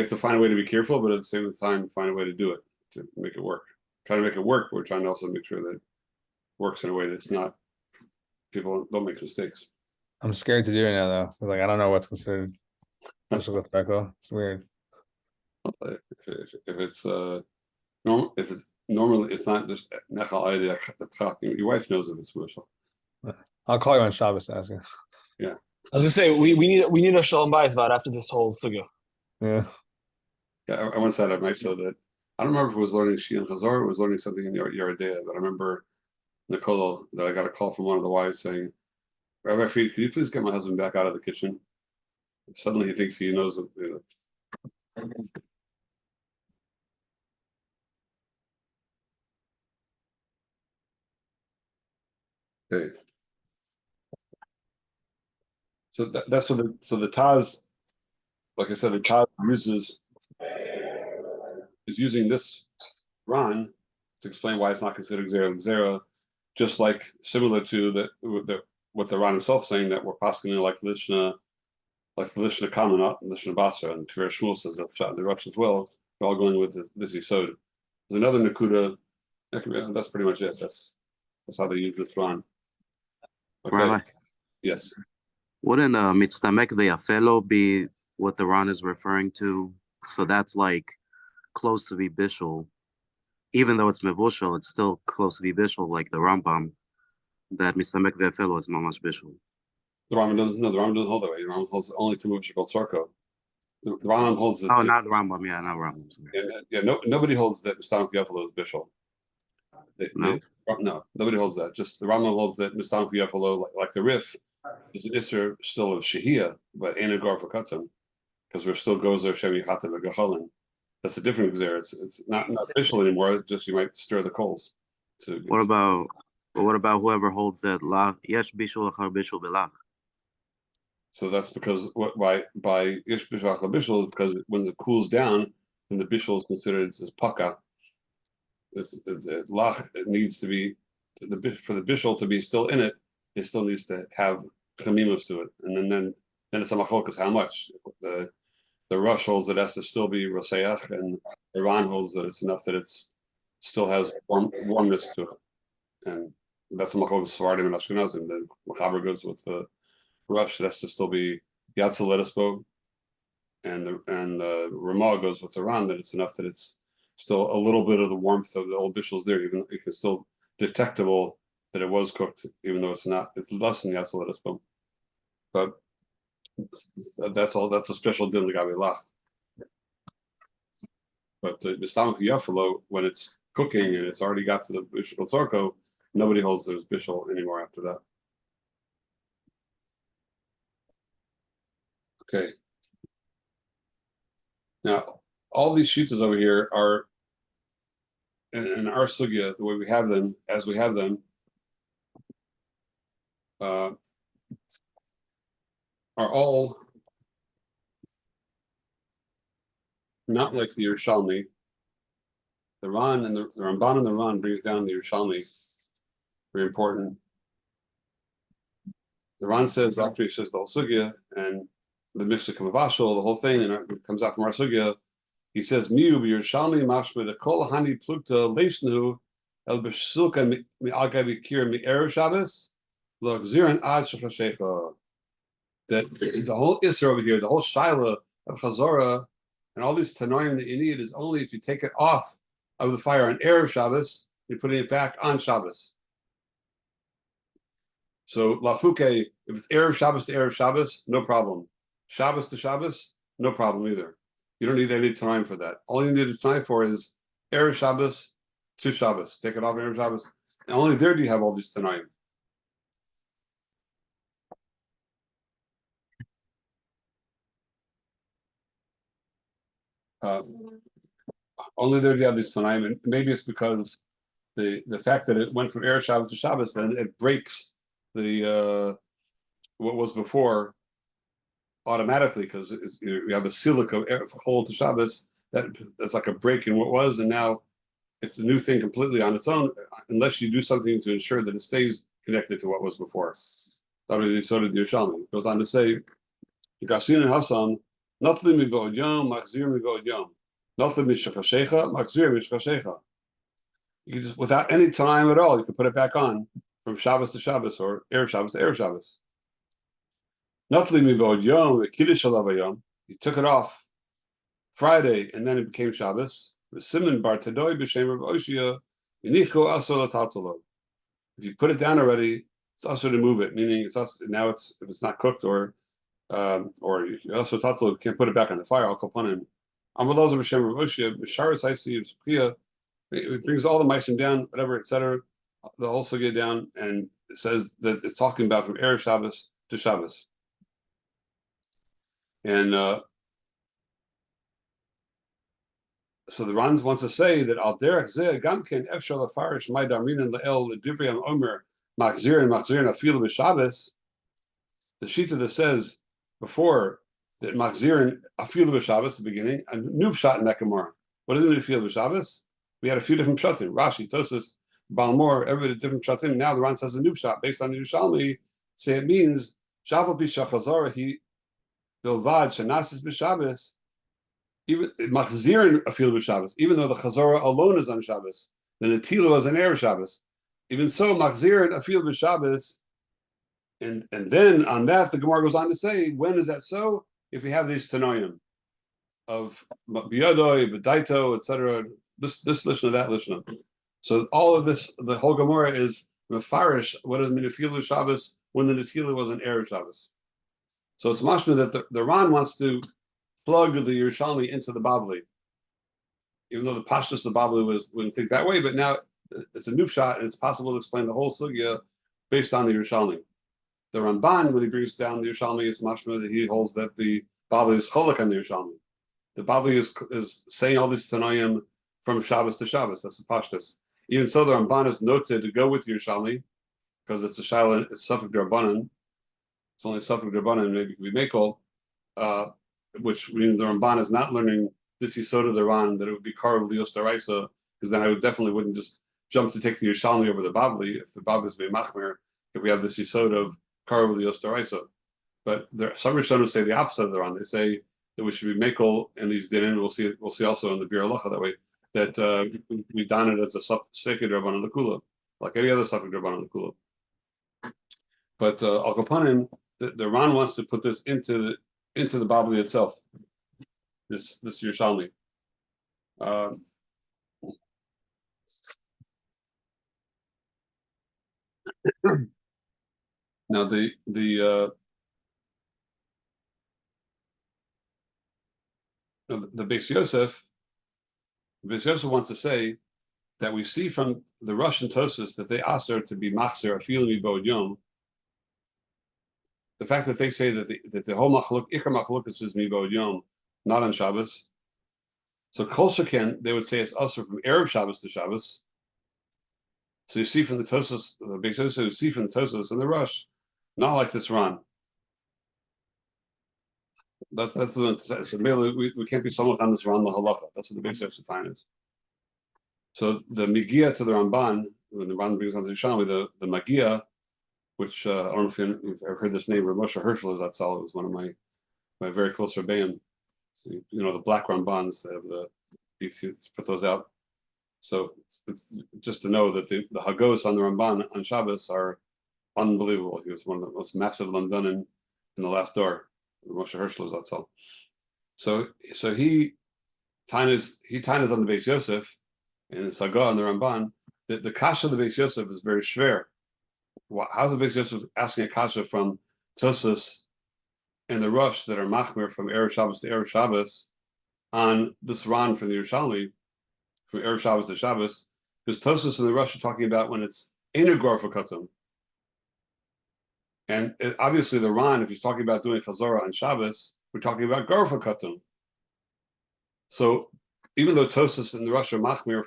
have to find a way to be careful, but at the same time find a way to do it, to make it work. Try to make it work. We're trying to also make sure that it works in a way that's not, people don't make mistakes. I'm scared to do it now though. Like I don't know what's considered bishul with Reiko. It's weird. If it's normal, if it's normally, it's not just nechal idea. Your wife knows if it's bishul. I'll call you on Shabbos to ask you. Yeah. I was gonna say we need a shalom bayis about after this whole sugya. Yeah. Yeah, I once had a Misa that I don't remember if it was learning Shi and Chazor or it was learning something in Yeridea, but I remember Nicole that I got a call from one of the wives saying, "Rabbi Fried, could you please get my husband back out of the kitchen?" And suddenly he thinks he knows what. Okay. So that's what the Taz, like I said, the Taz is using this Ran to explain why it's not considered Xera, just like similar to what the Ran himself saying, that we're passing like the Lishna Kamanat and Lishna Basra, and Tver Shmuel says that shot in the Rush as well. We're all going with this Yisod. There's another Nakuda. That's pretty much it. That's how they use this Ran. Okay. Rabbi, Yes. wouldn't Mitzamek Ve'afelo be what the Ran is referring to? So that's like close to be bishul. Even though it's mevushal, it's still close to be bishul, like the Rambam, that Mitzamek Ve'afelo is mamash bishul. The Rambam doesn't hold that way. The Rambam holds only to Moshe called Sarko. The Rambam holds that. Oh, not Rambam. Yeah, not Rambam. Nobody holds that Mistam Yafalo is bishul. No, nobody holds that. Just the Rambam holds that Mistam Yafalo, like the Rif, is an Isser still of Shehia, but ain't a gar for Katan, because we're still Gozer Shem Yichata V'Gachalin. That's a different Xer. It's not bishul anymore. It's just you might stir the coals. What about whoever holds that Lach Yesh Bishul Achar Bishul Belach? So that's because what by ish bishul bishul is because when it cools down, then the bishul is considered as paka. Lach, it needs to be for the bishul to be still in it. It still needs to have chamimus to it, and then it's a machlokas how much. The Rush holds that it has to still be roseach, and Iran holds that it's enough that it's still has warmness to it, and that's a machlokas Sephardim and Ashkenazim. The Machaber goes with the Rush, it has to still be Yatzel Letesbo, and the Ramah goes with Iran that it's enough that it's still a little bit of the warmth of the old bishul's there, even it can still detectable that it was cooked, even though it's not. It's less than Yatzel Letesbo, but that's all. That's a special din l'gabi lach. But the stomach yafalo, when it's cooking and it's already got to the bishul tzorko, nobody holds there's bishul anymore after that. Okay. Now, all these shitas over here are in our sugya, the way we have them, as we have them, are all not like the Yerushalmi. The Ran and the Ramban and the Ran brings down the Yerushalmi. Very important. The Ran says after he says the whole sugya and the Mishra Kamavashal, the whole thing, and it comes out from our sugya. He says, "Miu b'Yerushalmi mashma the kol hani plukta leishnu el b'shilka mi'agay b'kir mi'erev Shabbos l'achziran ad shechashecha." That the whole Isser over here, the whole Shaila of Chazorah, and all these Tanoim that you need is only if you take it off of the fire on Erev Shabbos, you're putting it back on Shabbos. So Lafuke, if it's Erev Shabbos to Erev Shabbos, no problem. Shabbos to Shabbos, no problem either. You don't need any time for that. All you need time for is Erev Shabbos to Shabbos. Take it off Erev Shabbos. And only there do you have all these Tanoim. Only there do you have this Tanaim, and maybe it's because the fact that it went from Erev Shabbos to Shabbos, then it breaks the what was before automatically, because you have a silik of Chol to Shabbos, that's like a break in what was, and now it's a new thing completely on its own, unless you do something to ensure that it stays connected to what was before. So did the Yerushalmi. It goes on to say, Gasin and Hassan, Natli mi bod yom, Machzir mi bod yom. Nothing mishachashecha, Machzir mishachashecha. You can just, without any time at all, you can put it back on from Shabbos to Shabbos or Erev Shabbos to Erev Shabbos. Nothing mi bod yom, the Kiddush alav yom. You took it off Friday and then it became Shabbos. Simon bar tadoi b'shem Rav Oshia, yinichu asor latatolo. If you put it down already, it's also to move it, meaning it's also, now it's if it's not cooked or you also tatlo, you can't put it back on the fire. I'll upon him. Amaloz b'shem Rav Oshia b'sharis I.C. It brings all the meisim down, whatever, etc. The whole sugya down, and it says that it's talking about from Erev Shabbos to Shabbos. And so the Ran wants to say that al derech zeh gamken efshal afarish my darminan le'el l'divriyam omer machzirin afilu b'Shabbos. The shita that says before that machzirin afilu b'Shabbos, the beginning, a new pshat in that Gemara. What does it mean afilu b'Shabbos? We had a few different pshatim. Rashi, Tosas, Balmor, everybody different pshatim. Now the Ran says a new pshat based on the Yerushalmi. Say it means Shavuot b'Shachazara he bilvad shenasis b'Shabbos. Even machzirin afilu b'Shabbos, even though the Chazara alone is on Shabbos, the Netilah is on Erev Shabbos. Even so, machzirin afilu b'Shabbos, and then on that the Gemara goes on to say, when is that so? If we have these tanoim of biyadoi, b'daito, etc. This lishna, that lishna. So all of this, the whole Gemara is mefarish. What does it mean afilu Shabbos when the Netilah was on Erev Shabbos? So it's mashma that the Ran wants to plug the Yerushalmi into the Bavli, even though the Pashtus the Bavli wouldn't think that way, but now it's a new shot and it's possible to explain the whole sugya based on the Yerushalmi. The Ramban, when he brings down the Yerushalmi, is mashma that he holds that the Bavli is cholak on the Yerushalmi. The Bavli is saying all this Tanayim from Shabbos to Shabbos. That's the Pashtus. Even so, the Ramban is noted to go with Yerushalmi because it's a Shaila, it's Suffolk D'Rabbanan. it's only Safek Rabbanan, maybe it could be Mekel, which means the Ramban is not learning this Yisod of the Ran, that it would be Karav Lios Daraisa, because then I definitely wouldn't just jump to take the Yerushalmi over the Bavli, if the Bavli is being Machmer, if we have this Yisod of Karav Lios Daraisa. But some Rishonim say the opposite of the Ran. They say that we should be Mekel and these Dinin. We'll see also in the Bir Halacha that way, that we don it as a Safek Rabbanan L'Kula, like any other Safek Rabbanan L'Kula. But Al Kapanim, the Ran wants to put this into the Babli itself. This Yerushalmi. Now the Beis Yosef wants to say that we see from the Russian Tosas that they asked her to be machzer afilu mibod yom. The fact that they say that the whole ikar machlokes is mibod yom, not on Shabbos. So kol sheken, they would say it's usher from erev Shabbos to Shabbos. So you see from the Tosas, the Beis Yosef, you see from the Tosas and the Rush, not like this Ran. That's we can't be somewhat on this Ran lahalacha. That's what the Beis Yosef time is. So the Migia to the Ramban, when the Ramban brings on the Yerushalmi, the Magia, which I don't know if you've ever heard this name, Moshe Hershel is that solid. It was one of my very close Rebbeim. So, the black Rambans, they have you put those out. So it's just to know that the Hagos on the Ramban on Shabbos are unbelievable. He was one of the most massive Lamdanim in the last door. Moshe Hershel is that solid. So he tainas on the Beis Yosef, and the Saga on the Ramban, the kasha of the Beis Yosef is very shver. How's the Beis Yosef asking a kasha from Tosas and the Rush that are machmer from Erev Shabbos to Erev Shabbos on this Ran from the Yerushalmi, from Erev Shabbos to Shabbos, because Tosas and the Rush are talking about when it's Einu Gorfa Katum. And obviously the Ran, if he's talking about doing Chazorah on Shabbos, we're talking about Gorfa Katum. So even though Tosas and the Rush are machmir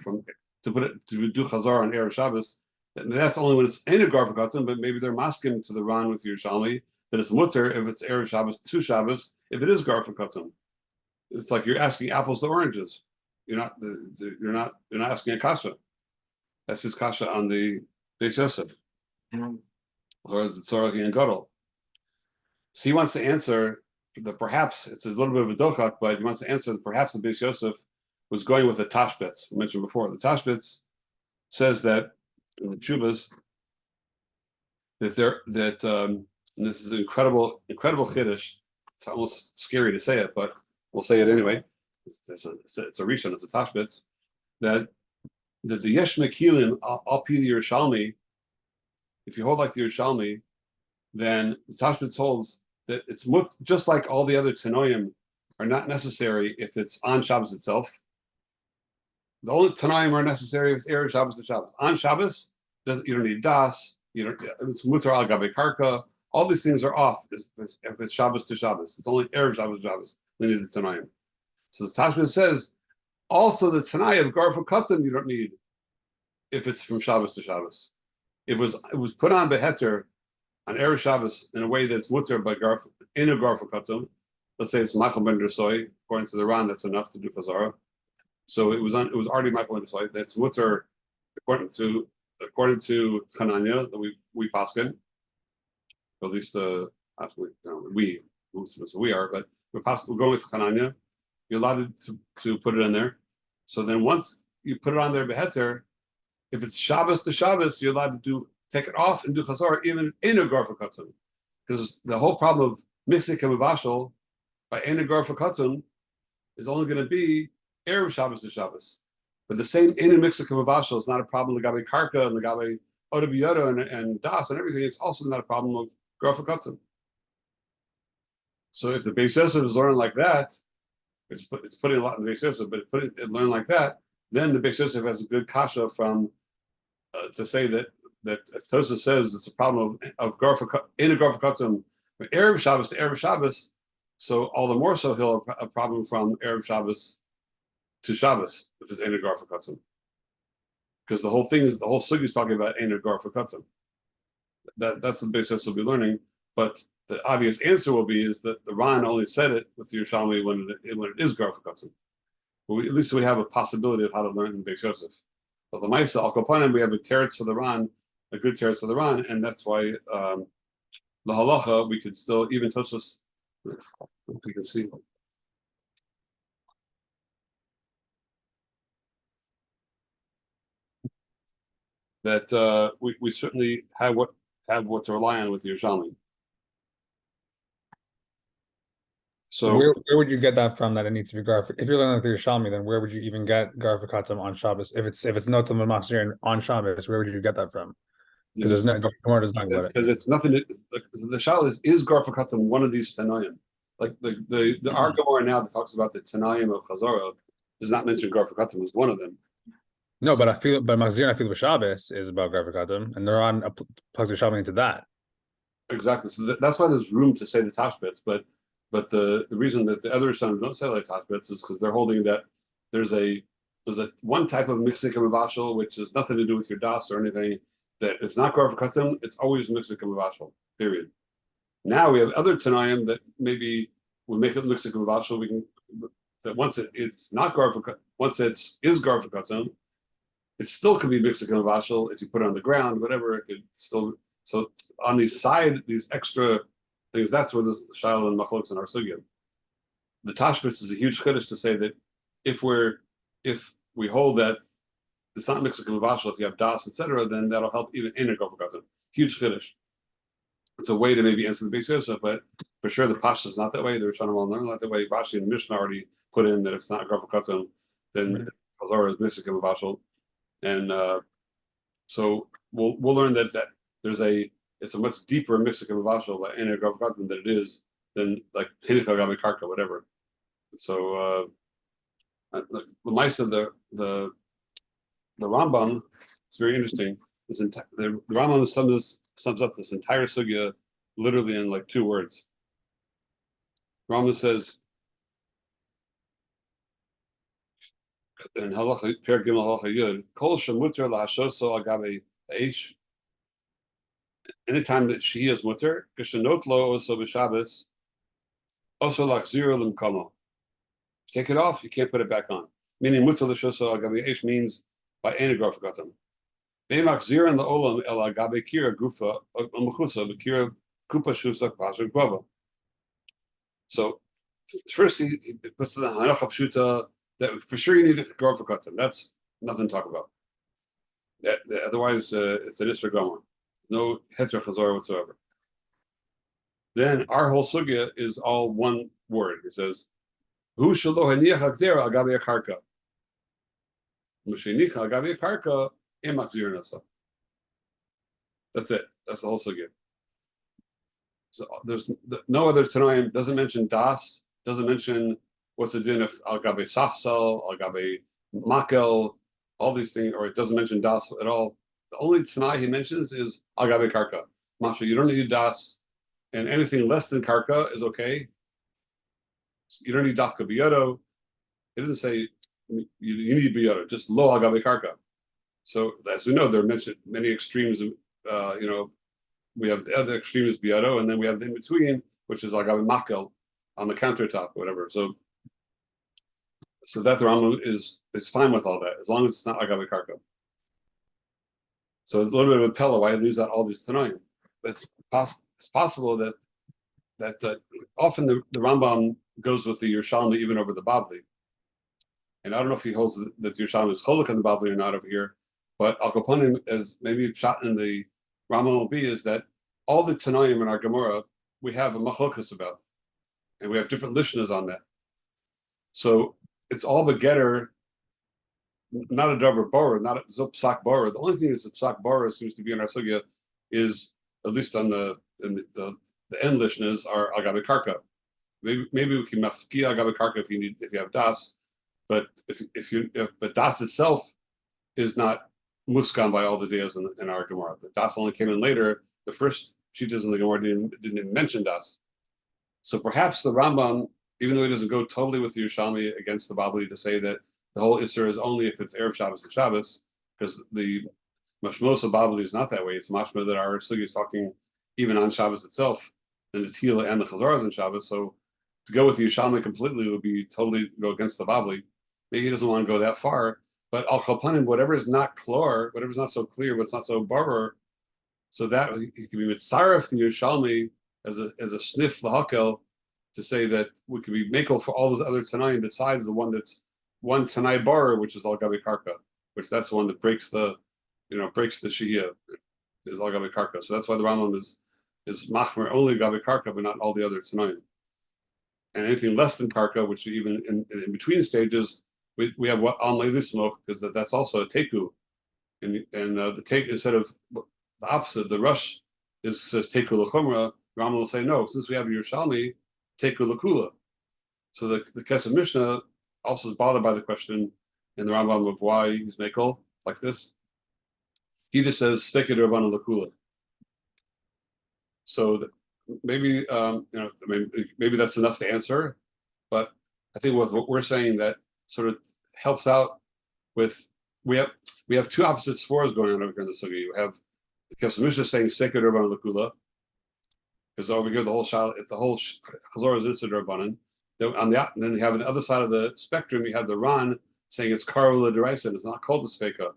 to do Chazar on Erev Shabbos, that's only when it's in a Garfa Katum, but maybe they're masking to the Ran with Yerushalmi that it's mutter if it's Erev Shabbos to Shabbos, if it is Garfa Katum. It's like you're asking apples to oranges. You're not asking a kasha. That's his kasha on the Beis Yosef. Or the Tzorach and Gadol. So he wants to answer that perhaps it's a little bit of a dochak, but he wants to answer that perhaps the Beis Yosef was going with the Tashbitz we mentioned before. The Tashbitz says that in the Chuvas that this is incredible chiddush. It's almost scary to say it, but we'll say it anyway. It's a rishon, it's a Tashbitz, that the Yesh Mekilim al pi the Yerushalmi, if you hold like the Yerushalmi, then the Tashbitz holds that it's just like all the other Tanoim are not necessary if it's on Shabbos itself. The only Tanaim are necessary if it's Erev Shabbos to Shabbos. On Shabbos, you don't need das. It's mutar al gabe karka. All these things are off if it's Shabbos to Shabbos. It's only Erev Shabbos to Shabbos. We need the Tanaim. So the Tashbitz says also the Tanai of Garfa Katam you don't need if it's from Shabbos to Shabbos. It was put on beheter on Erev Shabbos in a way that's mutar by Garfa in a Garfa Katam. Let's say it's Machal ben Dersoy, according to the Ran, that's enough to do Chazara. So it was already Machal ben Dersoy. That's mutar according to Chananya that we paskin. At least we are, but we're going with Chananya. You're allowed to put it in there. So then once you put it on there beheter, if it's Shabbos to Shabbos, you're allowed to take it off and do Chazar even in a Garfa Katum. Because the whole problem of mixing Kamavashal by in a Garfa Katum is only going to be Erev Shabbos to Shabbos. But the same in and mixing Kamavashal is not a problem Lagabe Karka and Lagabe Odabiyoda and Das and everything. It's also not a problem of Garfa Katum. So if the Beis Yosef is learning like that, it's putting a lot in the Beis Yosef, but learn like that, then the Beis Yosef has a good kasha from to say that if Tosa says it's a problem of Garfa in a Garfa Katum from Erev Shabbos to Erev Shabbos, so all the more so he'll have a problem from Erev Shabbos to Shabbos if it's in a Garfa Katum, because the whole sugi is talking about in a Garfa Katum. That's the Beis Yosef will be learning, but the obvious answer will be is that the Ran only said it with the Yerushalmi when it is Garfa Katzim. But at least we have a possibility of how to learn in Beis Yosef. But the Maisa Al Kopanim, we have a teretz for the Ran, a good teretz for the Ran, and that's why the halacha we could still even Tosfos. If we can see. That we certainly have what to rely on with the Yerushalmi. So where would you get that from? That it needs to be Garf? If you're learning the Yerushalmi, then where would you even get Garfa Katam on Shabbos? If it's Notam and Machzir on Shabbos, where would you get that from? Because there's no Gemara doesn't talk about it. Because it's nothing. The Shabbos is Garfa Katam one of these Tanayim. Like the our Gemara now that talks about the Tanayim of Chazara does not mention Garfa Katam as one of them. No, but Machzir and Afilu Shabbos is about Garfa Katam, and they're on plugs their Shabbos into that. Exactly. So that's why there's room to say the Tashbetz, but the reason that the other sons don't say like Tashbetz is because they're holding that there's a one type of mixing mavashal which has nothing to do with your das or anything, that it's not Garfa Katam, it's always mixing mavashal. Period. Now we have other Tanayim that maybe will make it mixing mavashal. We can that once it's not Garfa, once is Garfa Katam, it still could be mixing mavashal if you put it on the ground, whatever. It could still. So on the side, these extra things, that's where this Shaila and Machlokes and our Sugya. The Tashbetz is a huge chiddush to say that if we hold that it's not mixing mavashal if you have das, etc., then that'll help even in a Garfa Katam. Huge chiddush. It's a way to maybe answer the Beis Yosef, but for sure the Pasha is not that way. The Rishonim all learn not that way. Rashi and Mishnah already put in that if it's not Garfa Katam, then Chazara is mixing mavashal. And so we'll learn that it's a much deeper mixing mavashal by any Garfa Katam than it is than like Hinika Gabi Karka, whatever. So the Maisa, the Rambam is very interesting. The Rambam sums up this entire sugya literally in like 2 words. Rambam says in Halacha Per Gimel Halacha Yud, Kol shemuter lahashoso agabe eish. Anytime that she is muter, kishenot lo also b'Shabbos, also lachzir limkamo. Take it off, you can't put it back on. Meaning muter l'shoso agabe eish means by any Garfa Katam. Be'machzir in the olam el agabe kira gufa mechusa b'kira kupa shusak pasuk guava. So first he puts the halacha pshuta that for sure you need a Garfa Katam. That's nothing to talk about. Otherwise, it's an Isra Gomer. No Heter Chazor whatsoever. Then our whole sugya is all one word. He says, "Hu shelo haniach hakzer al gabi akarka." M'shenich al gabi akarka im makzir nasa. That's it. That's the whole sugya. So there's no other Tanaim. Doesn't mention das. Doesn't mention what's the din of al gabi safsal, al gabi makel, all these things, or it doesn't mention das at all. The only Tanai he mentions is al gabi karka. Masha, you don't need das, and anything less than karka is okay. You don't need dafka biyodo. It doesn't say you need biyodo, just lo al gabi karka. So as we know, there are mentioned many extremes. We have the other extreme is biyodo, and then we have the in between, which is al gabi makel on the countertop, or whatever. So that the Rambam is fine with all that as long as it's not al gabi karka. So it's a little bit of a pella why he leaves out all these Tanaim. But it's possible that often the Rambam goes with the Yerushalmi even over the Bavli. And I don't know if he holds that the Yerushalmi is cholik on the Bavli or not over here, but Al Kaponim, as maybe shot in the Rambam will be, is that all the Tanaim in our Gemara, we have a machlokas about. And we have different lishnas on that. So it's all begetter, not a davar bora, not a psak bora. The only thing that's a psak bora seems to be in our sugya is, at least on the end lishnas, are agabe karka. Maybe we can mafki agabe karka if you have das, but but das itself is not muskam by all the deos in our Gemara. The das only came in later. The first shitas in the Gemara didn't even mention das. So perhaps the Rambam, even though he doesn't go totally with the Yerushalmi against the Babli to say that the whole Isser is only if it's Erev Shabbos and Shabbos, because the Mashmos of Babli is not that way. It's mashma that our Sugi is talking even on Shabbos itself, and the Tila and the Chazaras in Shabbos. So to go with the Yerushalmi completely would be totally go against the Bavli. Maybe he doesn't want to go that far. But al Kalpanim, whatever is not clear, whatever is not so clear, what's not so barer, so that he can be mitzaref the Yerushalmi as a sniff lahakel to say that we could be makel for all those other Tanaim besides the one that's one Tanai barer, which is al gabi karka, which that's the one that breaks the Shehiyah, is al gabi karka. So that's why the Rambam is machmer only gabi karka, but not all the other Tanaim. And anything less than karka, which even in between stages, we have what on this smoke, because that's also a teku, and the take instead of the opposite, the rush says teku l'chumra. Rambam will say no, since we have Yerushalmi, teku l'kula. So the Kesef Mishnah also is bothered by the question in the Rambam of why he's mekel like this. He just says steked rabbanan l'kula. So maybe maybe that's enough to answer, but I think what we're saying that sort of helps out with we have two opposite sforas going on over here in the sugi. You have the Kesef Mishnah saying steked rabbanan l'kula, because over here the whole chazor is Issa Rabbanan. Then you have on the other side of the spectrum, you have the Ran saying it's Karul Deraisa, and it's not called a Sfeika.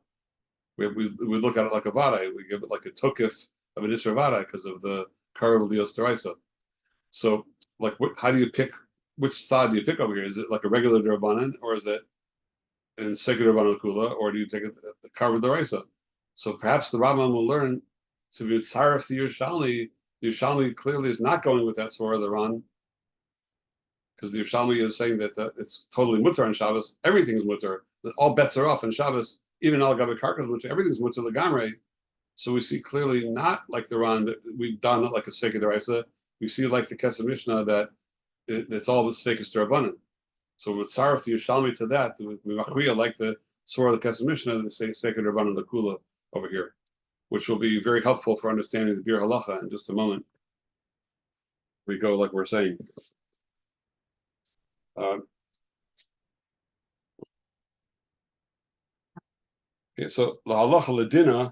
We look at it like a Vada, we give it like a Tokif of an Isra Vada because of the Karul Dios Deraisa. So, like, how do you pick, which side do you pick over here? Is it like a regular Rabbanan, or is it in Sekir Rabbanan Kula, or do you take the Karul Deraisa? So perhaps the Rambam will learn to be Tzaref the Yerushalmi. The Yerushalmi clearly is not going with that Svara of the Ran, because the Yerushalmi is saying that it's totally mutter on Shabbos. Everything's mutter. All bets are off on Shabbos. Even al gabi karka is mutter. Everything's mutter legamrei. So we see clearly not like the Ran that we've done it like a Seked Deraisa. We see like the Kesef Mishnah that it's all the Seked Derabanan. So with Sarif the Yerushalmi to that, we machriya like the Svara of the Kesef Mishnah that say Seked Derabanan the Kula over here, which will be very helpful for understanding the Bir Halacha in just a moment. We go like we're saying. Okay, so La Halacha Ladina,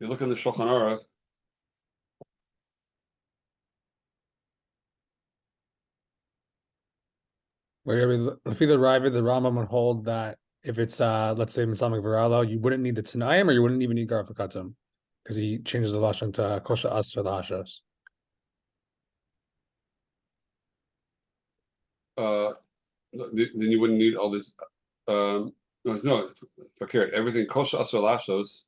you look in the Shulchan Aruch, Where if either Ravid, the Rambam would hold that if it's let's say Misamik Viralo, you wouldn't need the Tanaim, or you wouldn't even need Garfakatum, because he changes the lashon to Kosha Asra Lahashos. then you wouldn't need all this. No, fakir. Everything Kosha Asra Lashos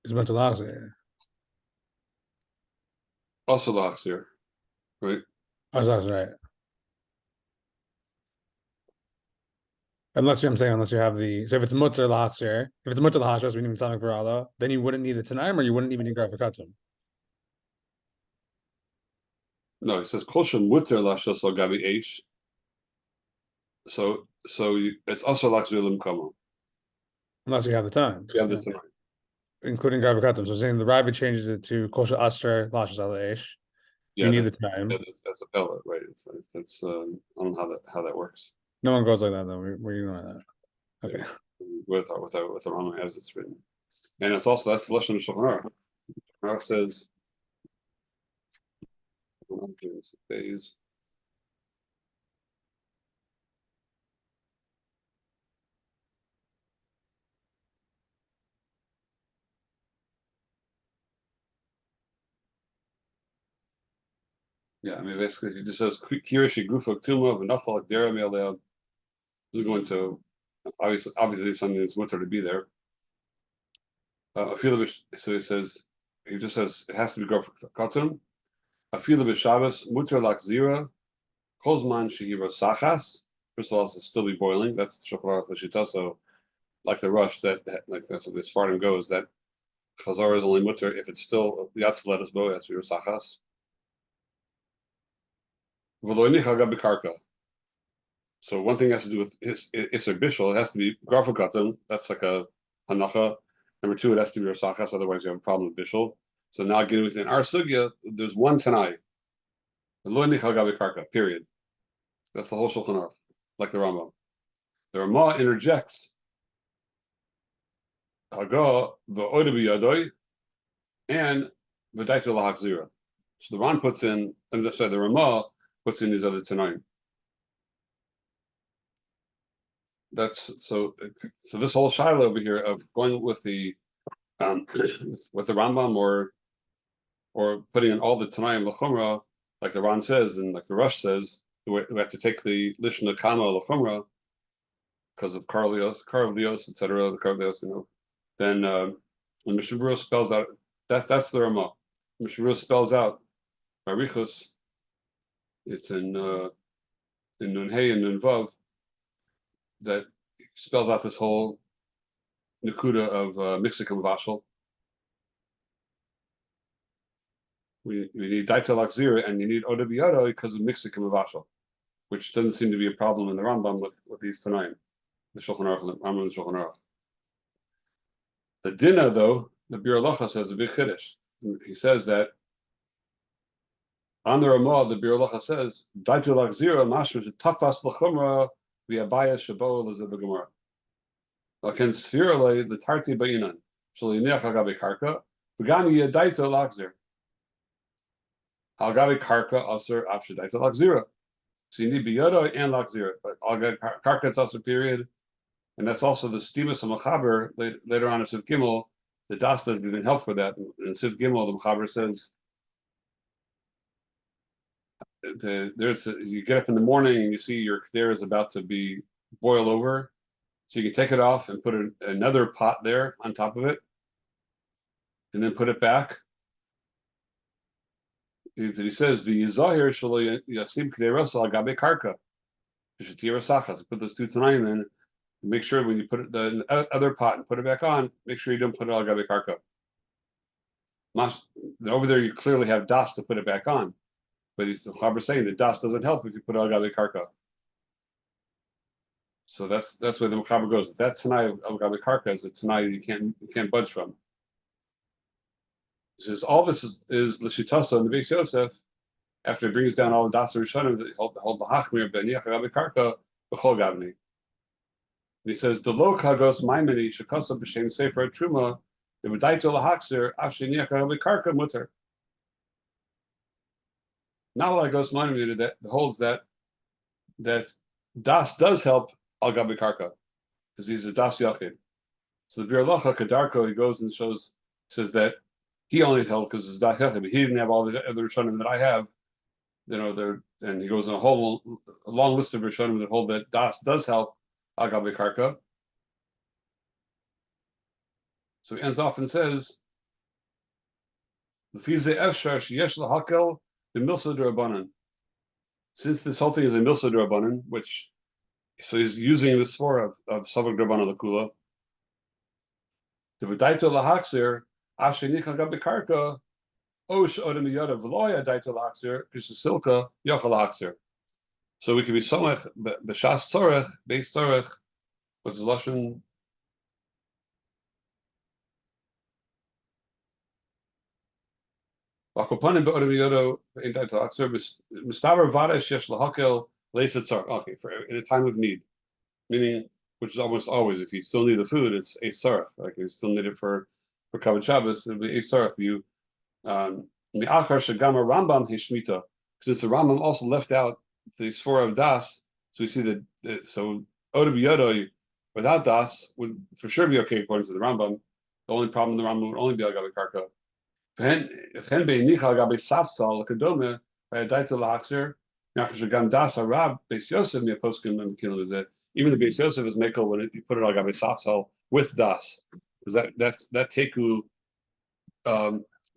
It's meant to last. also locks here, right? Oh, that's right. Unless you have the, so if it's mutter lahasir, if it's mutter lahashos, we need Misamik Viralo, then you wouldn't need the Tanaim, or you wouldn't even need Garfakatum. No, it says Kosha Mutter Lashos Al Gabi H. So it's also locks Ulam Kamo. Unless you have the time. You have this tonight. Including Garfakatum. So saying the Ravid changes it to Kosha Asra Lahashos Al Eish. Yeah, you need the time. Yeah, that's a pellet, right? That's I don't know how that works. No one goes like that though. We know that. Okay. With the Rambam as it's written, and it's also that's the lesson of Shulchan Aruch. Aruch says, days. Yeah, I mean basically he just says Kirishi Gufa Tuma V'Nachal Dera Me'alev. This is going to obviously something that's mutter to be there. So he says he just says it has to be Katum. Afilu b'Shabbos mutter lakzira kozman shehira sachas. First of all, it's still be boiling. That's the Shulchan Aruch L'Shita. So, like the rush that like that's what this Sfardim goes that Chazar is only mutter if it's still Yatz Letus Bo. It has to be sachas. So one thing has to do with his Isser Bishul. It has to be Garfakatum. That's like a Hanacha. Number two, it has to be Rasachas. Otherwise, you have a problem with Bishul. So now getting within our sugya, there's one Tanai. Period. That's the whole Shulchan Aruch, like the Rambam. The Ramah interjects Haga v'oda b'yadoi and v'daitu lahachzira. So the Ran puts in, the Ramah puts in these other Tanaim. That's so this whole shiloh over here of going with the with the Rambam or putting in all the Tanaim L'chumra, like the Ran says and like the Rush says, we have to take the Lishna Kama L'chumra because of Karlios, etc. The Karlios, Then when Mishabura spells out that's the Ramah. Mishabura spells out Arichus. It's in Nun Hey and Nun Vav that spells out this whole Nakuda of Mixicum Vashal. We need Daita Lakzira and you need Oda Biyado because of Mixicum Vashal, which doesn't seem to be a problem in the Rambam with these Tanaim, the Shulchan Aruch, the Rambam and the Shulchan Aruch. The Dina, though, the Bir Lacha says a big Chiddush. He says that on the Ramah, the Bir Lacha says, Daita Lakzira, Mashma, Tafas Lachumra, V'Abaya Shabo Lazib Gemara. Lakin Sphirale, the Tarti Bayinan, Shalinech Agabe Karka, V'Gami Yadaita Lakzir. Algabe Karka Aser Afsha Daita Lakzira. So you need Biyodo and Lakzira, but Algabe Karka it's also period. And that's also the Stimus of Machaber later on in Siv Gimel. The Das doesn't even help for that. In Siv Gimel, the Machaber says, you get up in the morning and you see your K'der is about to be boil over. So you can take it off and put another pot there on top of it. And then put it back. He says, "V'yizahir shelo yasim k'dei rasa al gabe karka." Put those two Tanaim in. Make sure when you put it the other pot and put it back on, make sure you don't put it al gabe karka. Over there, you clearly have das to put it back on, but he's the Chaber saying that das doesn't help if you put al gabe karka. So that's where the Chaber goes. That Tanai al gabe karka is a Tanai you can't budge from. He says all this is l'shitasa in the Beis Yosef. After he brings down all the das rishonim that hold the hachmir ben yach gabe karka b'chol gavni. And he says the lo kagos maimini shekasa b'shem sefer truma the b'daito lahakser afshin yach gabe karka mutter. Not like gos maimini that holds that das does help al gabe karka because he's a das yachid. So the Bir Lacha Kedarko he goes and says that. He only held because it's das yachid, but he didn't have all the other rishonim that I have. And he goes on a long list of rishonim that hold that das does help al gabe karka. So he ends off and says, "L'fize efshar sheyesh lahakel b'milsa d'Rabbanan." Since this whole thing is a milsa d'Rabbanan, so he's using the svara of Savak d'Rabbanan Lakula. The b'daito lahakser ashenik al gabe karka. So we could be somech b'shas tzorech, beis tzorech. What's the lashon? Vakopanim be'odem yodo in daito lakser mistaver vadash yesh lahakel leisa tzorech. Okay, for in a time of need, meaning which is almost always if you still need the food, it's a tzorech. Like you still need it for Kavod Shabbos, it'll be a tzorech. You Rambam Hishmita, since the Rambam also left out the Sfor of Das, so we see that so Oda B'Yodoi without Das would for sure be okay according to the Rambam. The only problem the Rambam would only be al gabe karka. Even the Beis Yosef is mekel when you put it al gabe safsal with Das, because that teku.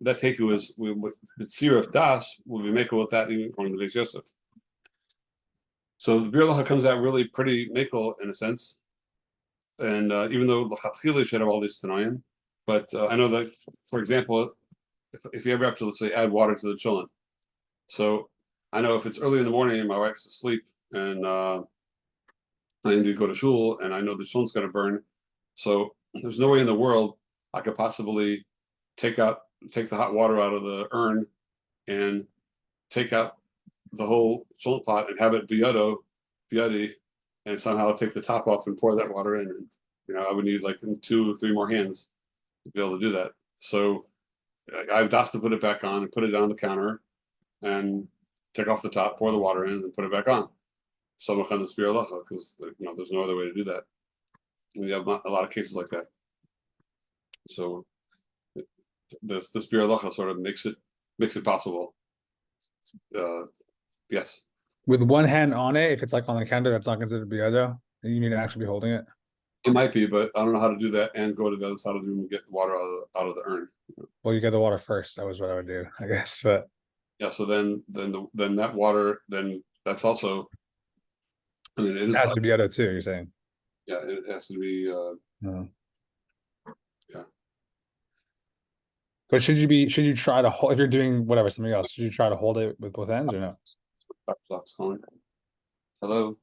That teku is with Sir of Das will be mekel with that even according to the Beis Yosef. So the Bir Lacha comes out really pretty mekel in a sense, and even though l'chatchila should have all these Tanaim, but I know that for example, if you ever have to let's say add water to the children, so I know if it's early in the morning and my wife's asleep and I need to go to shul and I know the children's going to burn, so there's no way in the world I could possibly take the hot water out of the urn and take out the whole salt pot and have it biyadi, and somehow take the top off and pour that water in. And I would need like 2 or 3 more hands to be able to do that. So I have Das to put it back on and put it on the counter and take off the top, pour the water in, and put it back on. Samachan the spear halacha, because there's no other way to do that. And you have a lot of cases like that. So the spear halacha sort of makes it possible. Yes. With one hand on it, if it's like on the counter, that's not considered biyado. You need to actually be holding it. It might be, but I don't know how to do that and go to the other side of the room and get the water out of the urn. Well, you get the water first. That was what I would do, I guess. But Yeah, so then that water, then that's also, I mean, it it is, has to be biyado too. You're saying? yeah, it has to be, No. Yeah. But should you try to hold if you're doing whatever something else? Should you try to hold it with both ends or no? Hello.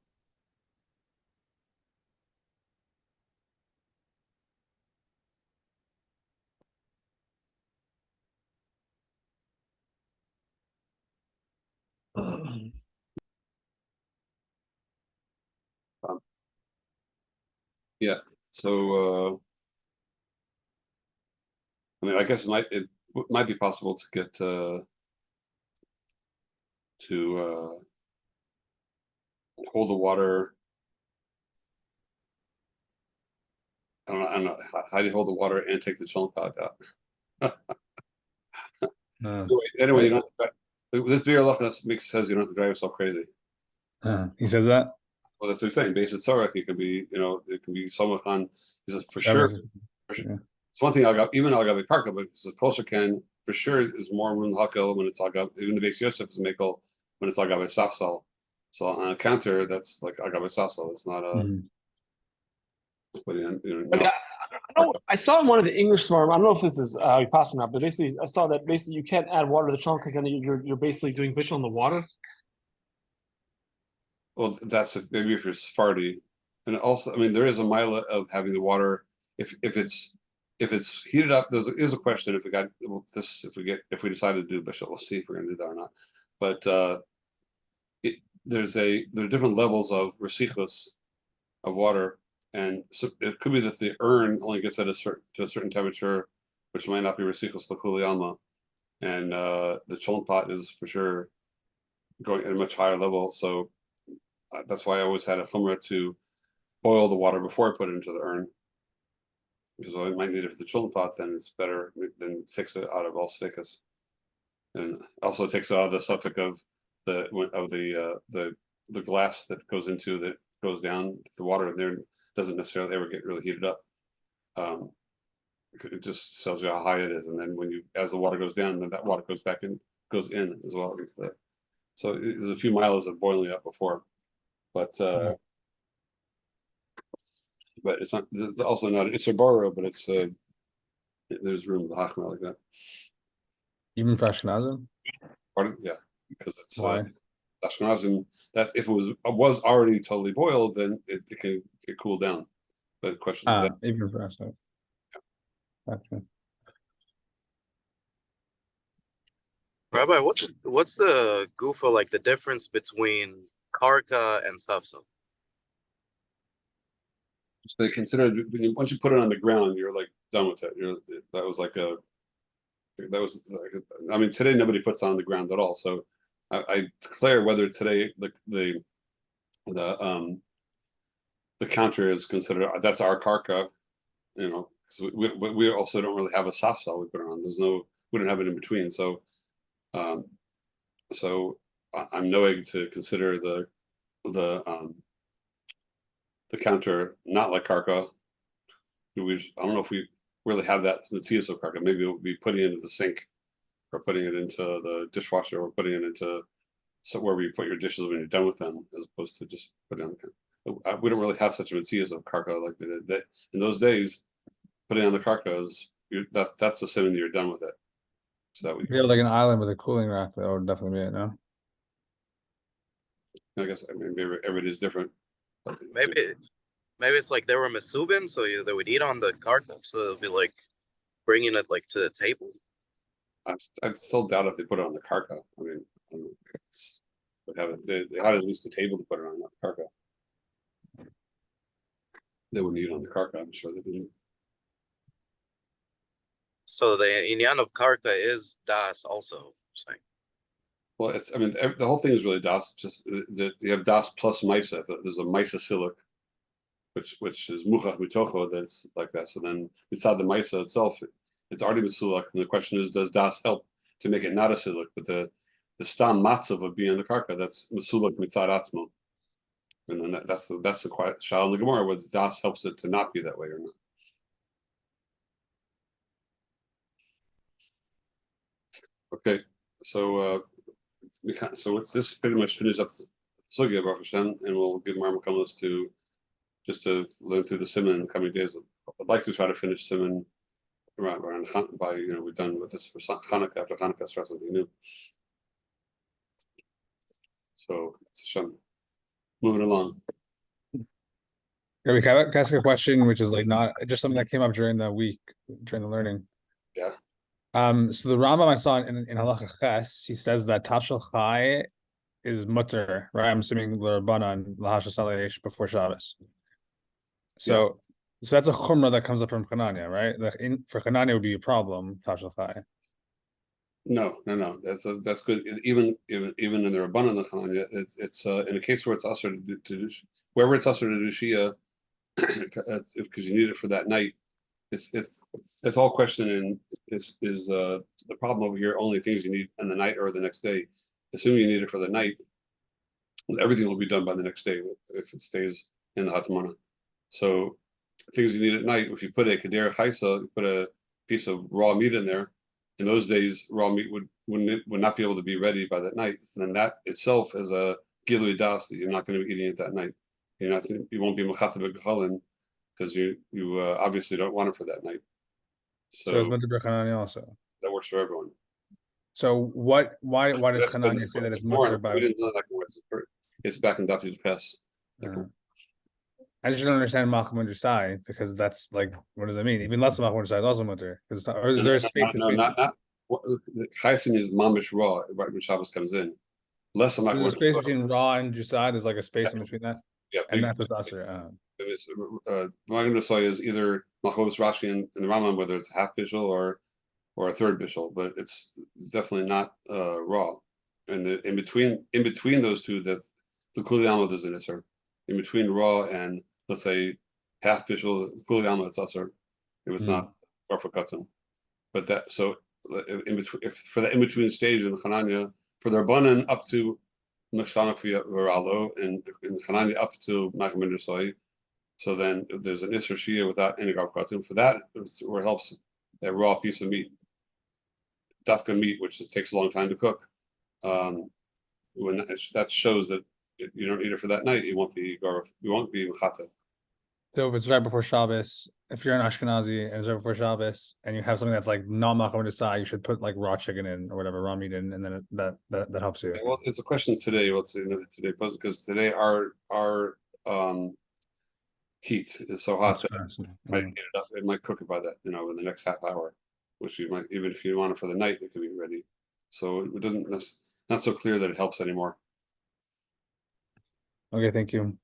Yeah, so I mean, I guess it might be possible to get to hold the water. I don't know. How do you hold the water and take the chillum pot out? No. Anyway, you don't have to, this beer says you don't have to drive yourself crazy. He says that. Well, that's what he's saying. Basic tzarek, it can be, it can be somewhat on. He says for sure. Yeah. It's one thing even Agav Karka, but the closer can for sure is more room hakel when it's Agav. Even the base Yosef is Mikel when it's Agav Safsal. So on a counter, that's like Agav Safsal. It's not a. I saw in one of the English Swarm. I don't know if this is possible or not, but basically, I saw that basically you can't add water to the chunk because then you're basically doing bishul in the water. Well, that's maybe if you're Sephardi, and also, I mean, there is a mila of having the water if it's heated up. There's a question if we decide to do bishul. We'll see if we're going to do that or not. But there are different levels of resichus of water. And so it could be that the urn only gets at a certain temperature, which might not be resichos l'kuli alma, and the cholent pot is for sure going at a much higher level. So that's why I always had a chumrah to boil the water before I put it into the urn, because I might need it for the cholent pot. Then it's better than takes it out of all sfikas, and also takes it out of the suffix of the glass that goes down the water, and there doesn't necessarily ever get really heated up. It just tells you how high it is, and then as the water goes down, then that water goes in as well. So there's a few miles of boiling up before, but it's not. It's also not. It's a borrow, but it's there's room to hachma like that. Even for Ashkenazim? Pardon? Yeah, because it's why Ashkenazim. That if it was already totally boiled, then it can get cooled down. But question even for us. Gotcha. Rabbi, what's the gufa, like the difference between karka and sapsa? So they consider once you put it on the ground, you're like done with it. I mean, today nobody puts it on the ground at all. So I declare whether today the counter is considered that's our karka, because we also don't really have a soft cell we put it on. We don't have it in between. So I'm knowing to consider the counter not like karka. I don't know if we really have that mitzvah of karka. Maybe it would be putting it into the sink, or putting it into the dishwasher, or putting it into wherever you put your dishes when you're done with them, as opposed to just putting it on the counter. We don't really have such a mitzvah of karka like that. In those days, putting on the karka that's the sin, you're done with it. So that if you have like an island with a cooling rack, that would definitely be it, no? I guess maybe everybody's different. Maybe it's like they were mesubin, so they would eat on the karka, so it'll be like bringing it like to the table. I still doubt if they put it on the karka. I mean, they had at least a table to put it on, not the karka. They wouldn't eat on the karka. I'm sure they didn't. So the inyan of karka is das also saying. Well, it's, I mean, the whole thing is really das, just that you have das plus Misa. There's a Misa Silik, which is Muchach Mitocho, that's like that. So then inside the Misa itself, it's already Mesulak. And the question is, does das help to make it not a Silik? But the Stam Matzav of being the Karka, that's Mesulak Mitzad Atzmo. And then that's the quiet Shal in the Gemara, whether das helps it to not be that way or not. Okay, so this pretty much finishes up the Sugya Baruch Hashem, and we'll give Mar Makamas to learn through the Simon in the coming days. I'd like to try to finish Simon around by we're done with this for Hanukkah. After Hanukkah, start something new. So it's Hashem. Moving along. Yeah, we can ask a question, which is like not just something that came up during the week, during the learning. Yeah. So the Rambam I saw in Halacha Ches, he says that Tashel Chai is mutter, right? I'm assuming l'Rabbanan lahashas aleish before Shabbos. So that's a chumrah that comes up from Chananya, right? For Chananya would be a problem, Tashel Chai. No. That's good. Even in the Rabbanan the Chananya, it's in a case where it's usher to do wherever it's usher to do Shia, because you need it for that night. It's all questioning is the problem over here only things you need in the night or the next day. Assuming you need it for the night, everything will be done by the next day if it stays in the Hatmana. So things you need at night, if you put a Kedera Chaisa, you put a piece of raw meat in there, in those days raw meat would not be able to be ready by that night. Then that itself is a Gilui Das that you're not going to be eating it that night. You won't be Mechata B'Gechalin, because you obviously don't want it for that night. So it's mutter b'Chananya also. That works for everyone. So why does Chananya say that it's mutter by? We didn't know that. It's back in Dr. Dukas. I just don't understand Malcham Jusai, because that's like, what does it mean? Even less Malcham Jusai is also mutter. Or is there a space between? No, not Chaysin is mamish raw right when Shabbos comes in. Less Malcham. There's a space between raw and Jusai. There's like a space in between that. Yeah, and that's what's Asr. Malcham Jusai is either Malchus Rashi in the Rambam, whether it's half bishul or a third bishul, but it's definitely not raw. And in between those two, the Kuliyama there's an Isser. In between raw and let's say half bishul, Kuliyama it's Asr if it's not Barfakatim. But that in between, for the in between stage in Chananya, for the Rabbanan up to Mechsamak V'Ralo and in Chananya up to Malcham Jusai. So then there's an Isser Shia without any Barfakatim. For that, where it helps a raw piece of meat. Dafka meat, which takes a long time to cook, when that shows that you don't eat it for that night, you won't be mechata. So if it's right before Shabbos, if you're an Ashkenazi and it's right before Shabbos, and you have something that's like not Malcham Jusai, you should put like raw chicken in or whatever, raw meat in, and then that helps you. Well, it's a question today. What's today? Because today our heat is so hot that it might cook it by that in the next half hour. Which you might, even if you want it for the night, it can be ready. So it doesn't, not so clear that it helps anymore. Okay, thank you.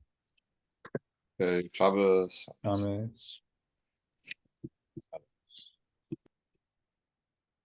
Okay, Shabbos. Comments.